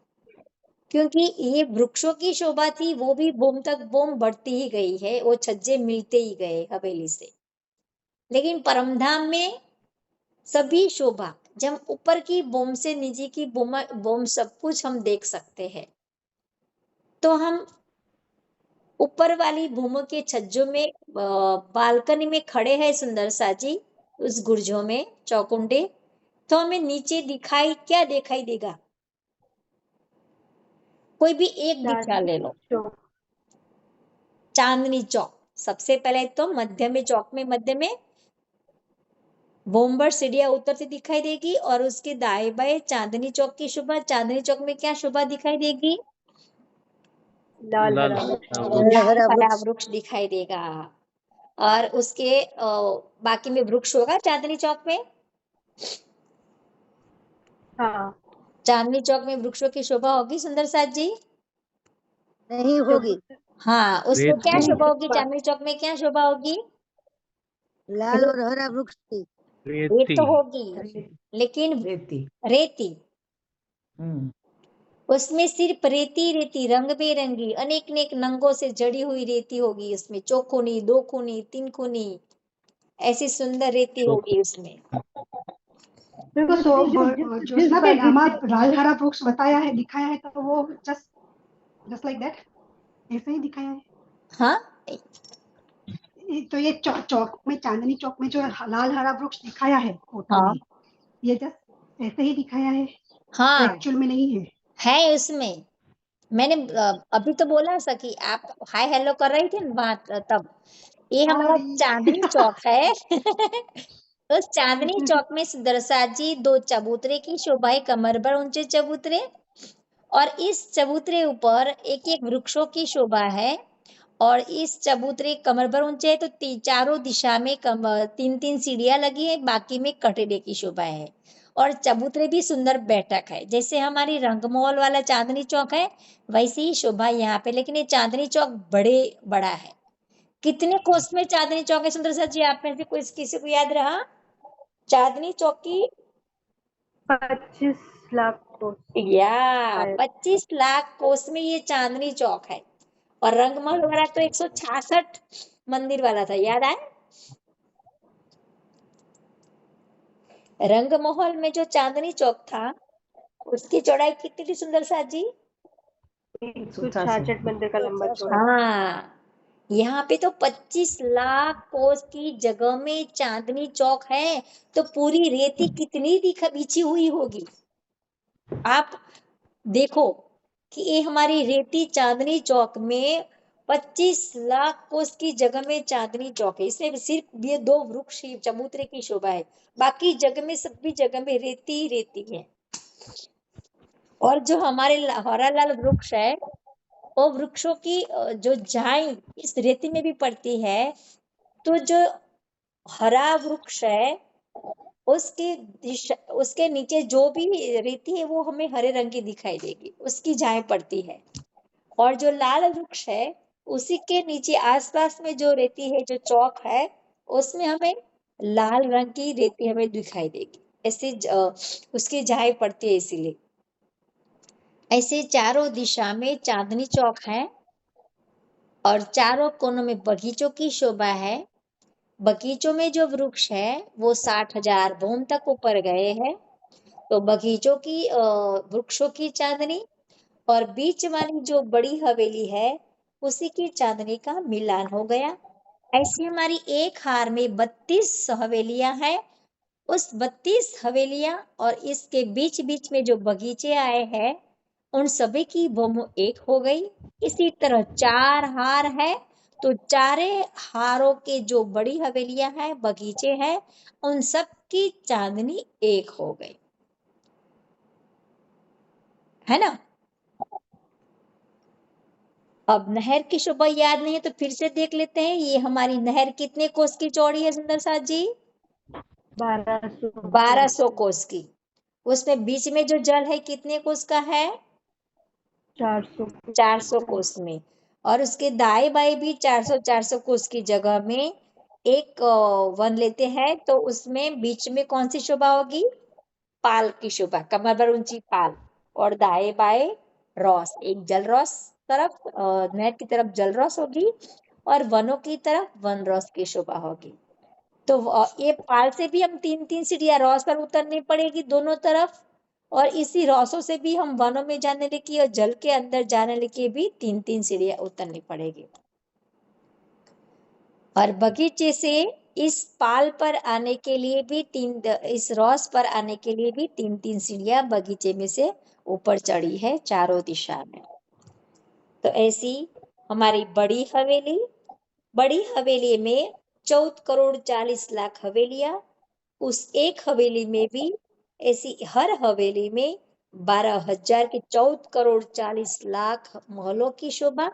क्योंकि ये वृक्षों की शोभा थी, वो भी बोम तक बोम बढ़ती ही गई है, वो छज्जे मिलते ही गए हवेली से। लेकिन परमधाम में सभी शोभा, जब ऊपर की बोम से नीचे की बोम बोम सब कुछ हम देख सकते हैं, तो हम ऊपर वाली भूमि के छज्जों में बालकनी में खड़े हैं सुंदर सा जी, उस गुर्जों में चौकुंडे, तो हमें नीचे क्या दिखाई देगा? कोई भी एक दिशा ले लो। चौक। चांदनी चौक सबसे पहले, तो मध्य में, चौक में मध्य में बोम्बर सीढ़ियां उतरती दिखाई देगी और उसके दाएं बाएं चांदनी चौक की शोभा। चांदनी चौक में क्या शोभा दिखाई देगी? लाल लाल हरा लाल हरा हरा वृक्ष। वृक्ष दिखाई देगा। और उसके बाकी में वृक्ष होगा चांदनी चौक में। हाँ चांदनी चौक में वृक्षों की शोभा होगी सुंदर साथ जी? नहीं होगी। चबूतरे हाँ, उसको क्या रेत शोभा होगी? चांदनी चौक में क्या शोभा होगी? लाल और हरा वृक्ष की। रेत रेती तो होगी, लेकिन रेती। रेती उसमें सिर्फ रेती रेती, रंग बेरंगी अनेक अनेक नंगों से जड़ी हुई रेती होगी उसमें। चौखुनी, दो खूनी, तीन खूनी, ऐसी सुंदर रेती होगी उसमें। देखो ज्योत्सना बहन, हमारा लाल हरा वृक्ष बताया है, दिखाया है, तो वो जस्ट लाइक दैट ऐसे ही दिखाया है। हाँ, तो ये चौक में, चांदनी चौक में जो लाल हरा वृक्ष दिखाया है फोटो हाँ, में, ये जस्ट ऐसे ही दिखाया है, हाँ, एक्चुअल में नहीं है। है उसमें। मैंने अभी तो बोला सकी, आप हाय हेलो कर रही थी ना बात तब। ये हमारा सॉरी। चांदनी चौक है। उस चांदनी चौक में सुदर्शा जी दो चबूतरे की शोभा है, कमर भर ऊंचे चबूतरे। और इस चबूतरे ऊपर एक एक वृक्षों की शोभा है। और इस चबूतरे कमर भर ऊंचे है, तो चारों दिशा में तीन तीन सीढ़ियां लगी है, बाकी में कटरे की शोभा है। और चबूतरे भी सुंदर बैठक है, जैसे हमारी रंगमहल वाला चांदनी चौक है वैसी ही शोभा यहाँ पे। लेकिन ये चांदनी चौक बड़ा है। कितने कोस में चांदनी चौक है सुंदर सा जी? आप में से कोई किसी को याद रहा? चांदनी चौक की 25 लाख कोस या शायद। 25 लाख कोस में ये चांदनी चौक है। और रंगमहल वाला तो 166 मंदिर वाला था, याद आए? रंगमहल में जो चांदनी चौक था उसकी चौड़ाई कितनी थी सुंदर सा जी? 166 मंदिर का लंबा चौड़ा। हाँ, यहाँ पे तो 25 लाख कोस की जगह में चांदनी चौक है। तो पूरी रेती कितनी बिछी हुई होगी? आप देखो कि ये हमारी रेती चांदनी चौक में 25 लाख कोस की जगह में चांदनी चौक है। इसमें सिर्फ ये दो वृक्ष ही चबूतरे की शोभा है, बाकी जगह में सभी जगह में रेती ही रेती है। और जो हमारे हरा लाल वृक्ष है, वो वृक्षों की जो झाई इस रेती में भी पड़ती है। तो जो हरा वृक्ष है उसके नीचे जो भी रेती है वो हमें हरे रंग की दिखाई देगी, उसकी झाई पड़ती है। और जो लाल वृक्ष है उसी के नीचे आसपास में जो रेती है, जो चौक है, उसमें हमें लाल रंग की रेती हमें दिखाई देगी। ऐसे उसकी झाई पड़ती है, इसीलिए ऐसे चारों दिशा में चांदनी चौक है। और चारों कोनों में बगीचों की शोभा है। बगीचों में जो वृक्ष है वो 60,000 भूम तक ऊपर गए हैं। तो बगीचों की वृक्षों की चांदनी और बीच वाली जो बड़ी हवेली है उसी की चांदनी का मिलान हो गया। ऐसी हमारी एक हार में 32 हवेलियां हैं। उस 32 हवेलियां और इसके बीच बीच में जो बगीचे आए हैं उन सभी की बोमो एक हो गई। इसी तरह 4 हार है, तो चारे हारों के जो बड़ी हवेलियां हैं, बगीचे हैं, उन सब की चांदनी एक हो गई, है ना? अब नहर की शोभा याद नहीं है तो फिर से देख लेते हैं। ये हमारी नहर कितने कोस की चौड़ी है सुंदर साथ जी? 1200 कोस की। उसमें बीच में जो जल है कितने कोस का है? 400 कोस में। और उसके दाएं बाएं भी 400 कोस की जगह में एक वन लेते हैं, तो उसमें बीच में कौन सी शोभा होगी? पाल की शोभा, कमर भर ऊंची पाल। और दाएं बाएं रॉस, एक जल रॉस तरफ नहर की तरफ जल रॉस होगी और वनों की तरफ वन रॉस की शोभा होगी। तो ये पाल से भी हम तीन तीन सीढ़ियां रॉस पर उतरनी पड़ेगी दोनों तरफ। और इसी रॉसों से भी हम वनों में जाने लगे और जल के अंदर जाने लगे भी तीन तीन सीढ़ियां उतरनी पड़ेगी। और बगीचे से इस पाल पर आने के लिए भी इस रॉस पर आने के लिए भी तीन तीन सीढ़ियां बगीचे में से ऊपर चढ़ी है चारों दिशा में। तो ऐसी हमारी बड़ी हवेली में 14 करोड़ 40 लाख हवेलियां, उस एक हवेली में भी ऐसी हर हवेली में 12,000 के 14,40,00,000 महलों की शोभा,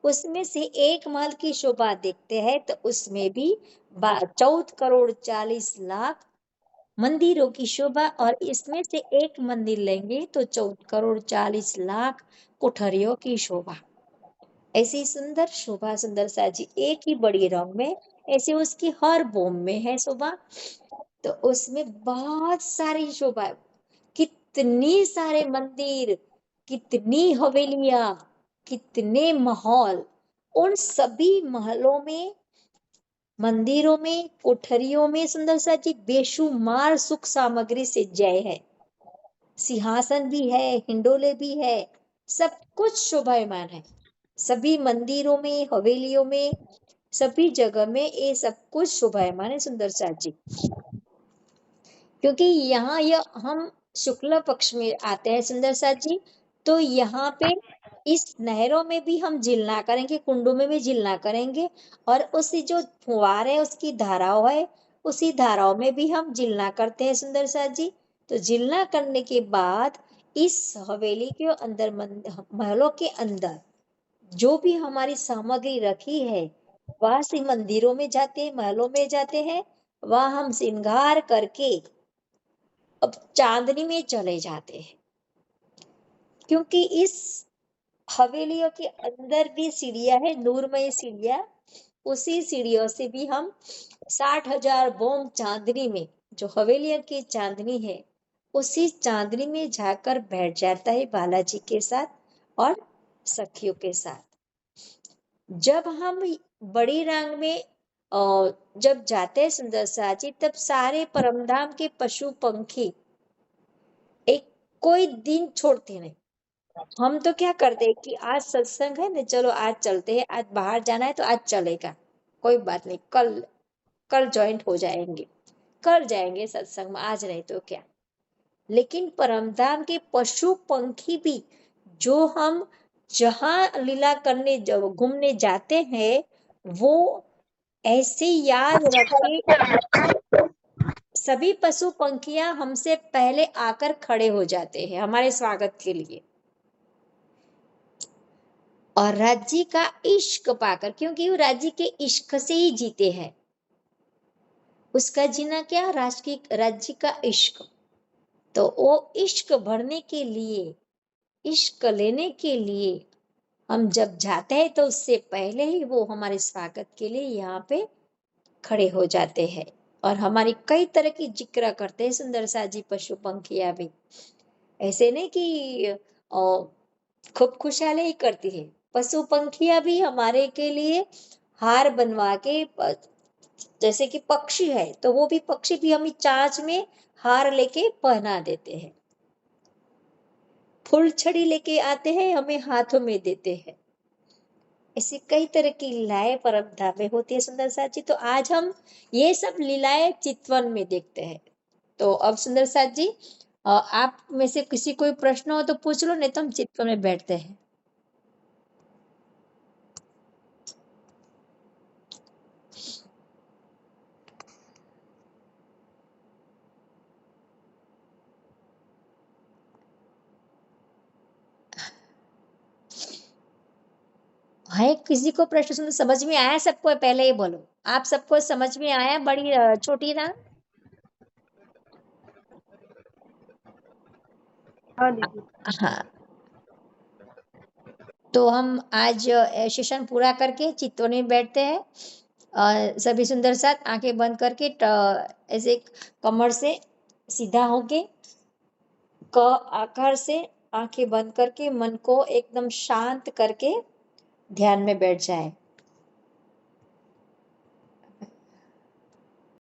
उसमें से एक महल की शोभा देखते हैं तो उसमें भी 14,40,00,000 मंदिरों की शोभा, और इसमें से एक मंदिर लेंगे तो 14,40,00,000 कोठरियों की शोभा। ऐसी सुंदर शोभा सुंदर साजी एक ही बड़ी रंग में, ऐसे उसकी हर बोम में है शोभा। तो उसमें बहुत सारी शोभा, कितनी सारे मंदिर, कितनी हवेलियां, कितने महल, उन सभी महलों में, मंदिरों में, कोठरियों में सुंदर साजी बेशुमार सुख सामग्री से जय है। सिंहासन भी है, हिंडोले भी है, सब कुछ शोभायमान है। सभी मंदिरों में, हवेलियों में, सभी जगह में ये सब कुछ शोभायमान है सुंदर साजी। क्योंकि यहाँ हम शुक्ल पक्ष में आते हैं सुंदर साजी, तो यहाँ पे इस नहरों में भी हम जिलना करेंगे, कुंडों में भी जिलना करेंगे, और उसी जो फुहार है उसकी धाराओं है, उसी धाराओं में भी हम जिलना करते हैं सुंदर साजी। तो जिलना करने के बाद इस हवेली के अंदर, महलों के अंदर जो भी हमारी सामग्री रखी है, वह से मंदिरों में जाते हैं, महलों में जाते हैं, वह हम श्रृंगार करके अब चांदनी में चले जाते हैं। क्योंकि इस हवेलियों के अंदर भी सीढ़ियां है, नूरमय सीढ़ियां, उसी सीढ़ियों से भी हम 60,000 बोम चांदनी में, जो हवेलियों की चांदनी है, उसी चांदनी में जाकर बैठ जाता है बालाजी के साथ और सखियों के साथ। जब हम बड़ी रांग में जब जाते हैं सुंदर साजी, तब सारे परमधाम के पशु पंखी एक कोई दिन छोड़ते नहीं। हम तो क्या करते हैं कि आज सत्संग है ना, चलो आज चलते हैं, आज बाहर जाना है तो आज चलेगा, कोई बात नहीं, कल ज्वाइंट हो जाएंगे, कल जाएंगे सत्संग में, आज नहीं तो क्या। लेकिन परमधाम के पशु पंखी भी, जो हम जहाँ लीला करने घूमने जाते हैं, वो ऐसे याद रखे, सभी पशु पंखियां हमसे पहले आकर खड़े हो जाते हैं हमारे स्वागत के लिए, और राज्य का इश्क पाकर, क्योंकि वो राज्य के इश्क से ही जीते हैं। उसका जीना क्या, राज्य का इश्क। तो वो इश्क भरने के लिए, इश्क लेने के लिए हम जब जाते हैं तो उससे पहले ही वो हमारे स्वागत के लिए यहाँ पे खड़े हो जाते हैं, और हमारी कई तरह की जिक्र करते हैं सुंदर साजी पशु पंखियां भी। ऐसे नहीं कि खूब खुशहाली ही करती है, पशु पंखियां भी हमारे के लिए हार बनवा के, जैसे कि पक्षी है तो वो भी पक्षी भी हमें चांच में हार लेके पहना देते हैं, फूल छड़ी लेके आते हैं, हमें हाथों में देते हैं। ऐसी कई तरह की लीलाएं परमधाम में होती है सुंदर साथ जी। तो आज हम ये सब लीलाएं चितवन में देखते हैं। तो अब सुंदर साथ जी, आप में से किसी कोई प्रश्न हो तो पूछ लो, नहीं तो हम चितवन में बैठते हैं। है किसी को प्रश्न सुन समझ में आया सबको? पहले ही बोलो, आप सबको समझ में आया बड़ी छोटी ना? हाँ दीदी। हाँ, तो हम आज सेशन पूरा करके चित्तौन में बैठते हैं। सभी सुंदर साथ आंखें बंद करके ऐसे कमर से सीधा होके क आकार से आंखें बंद करके मन को एकदम शांत करके ध्यान में बैठ जाए।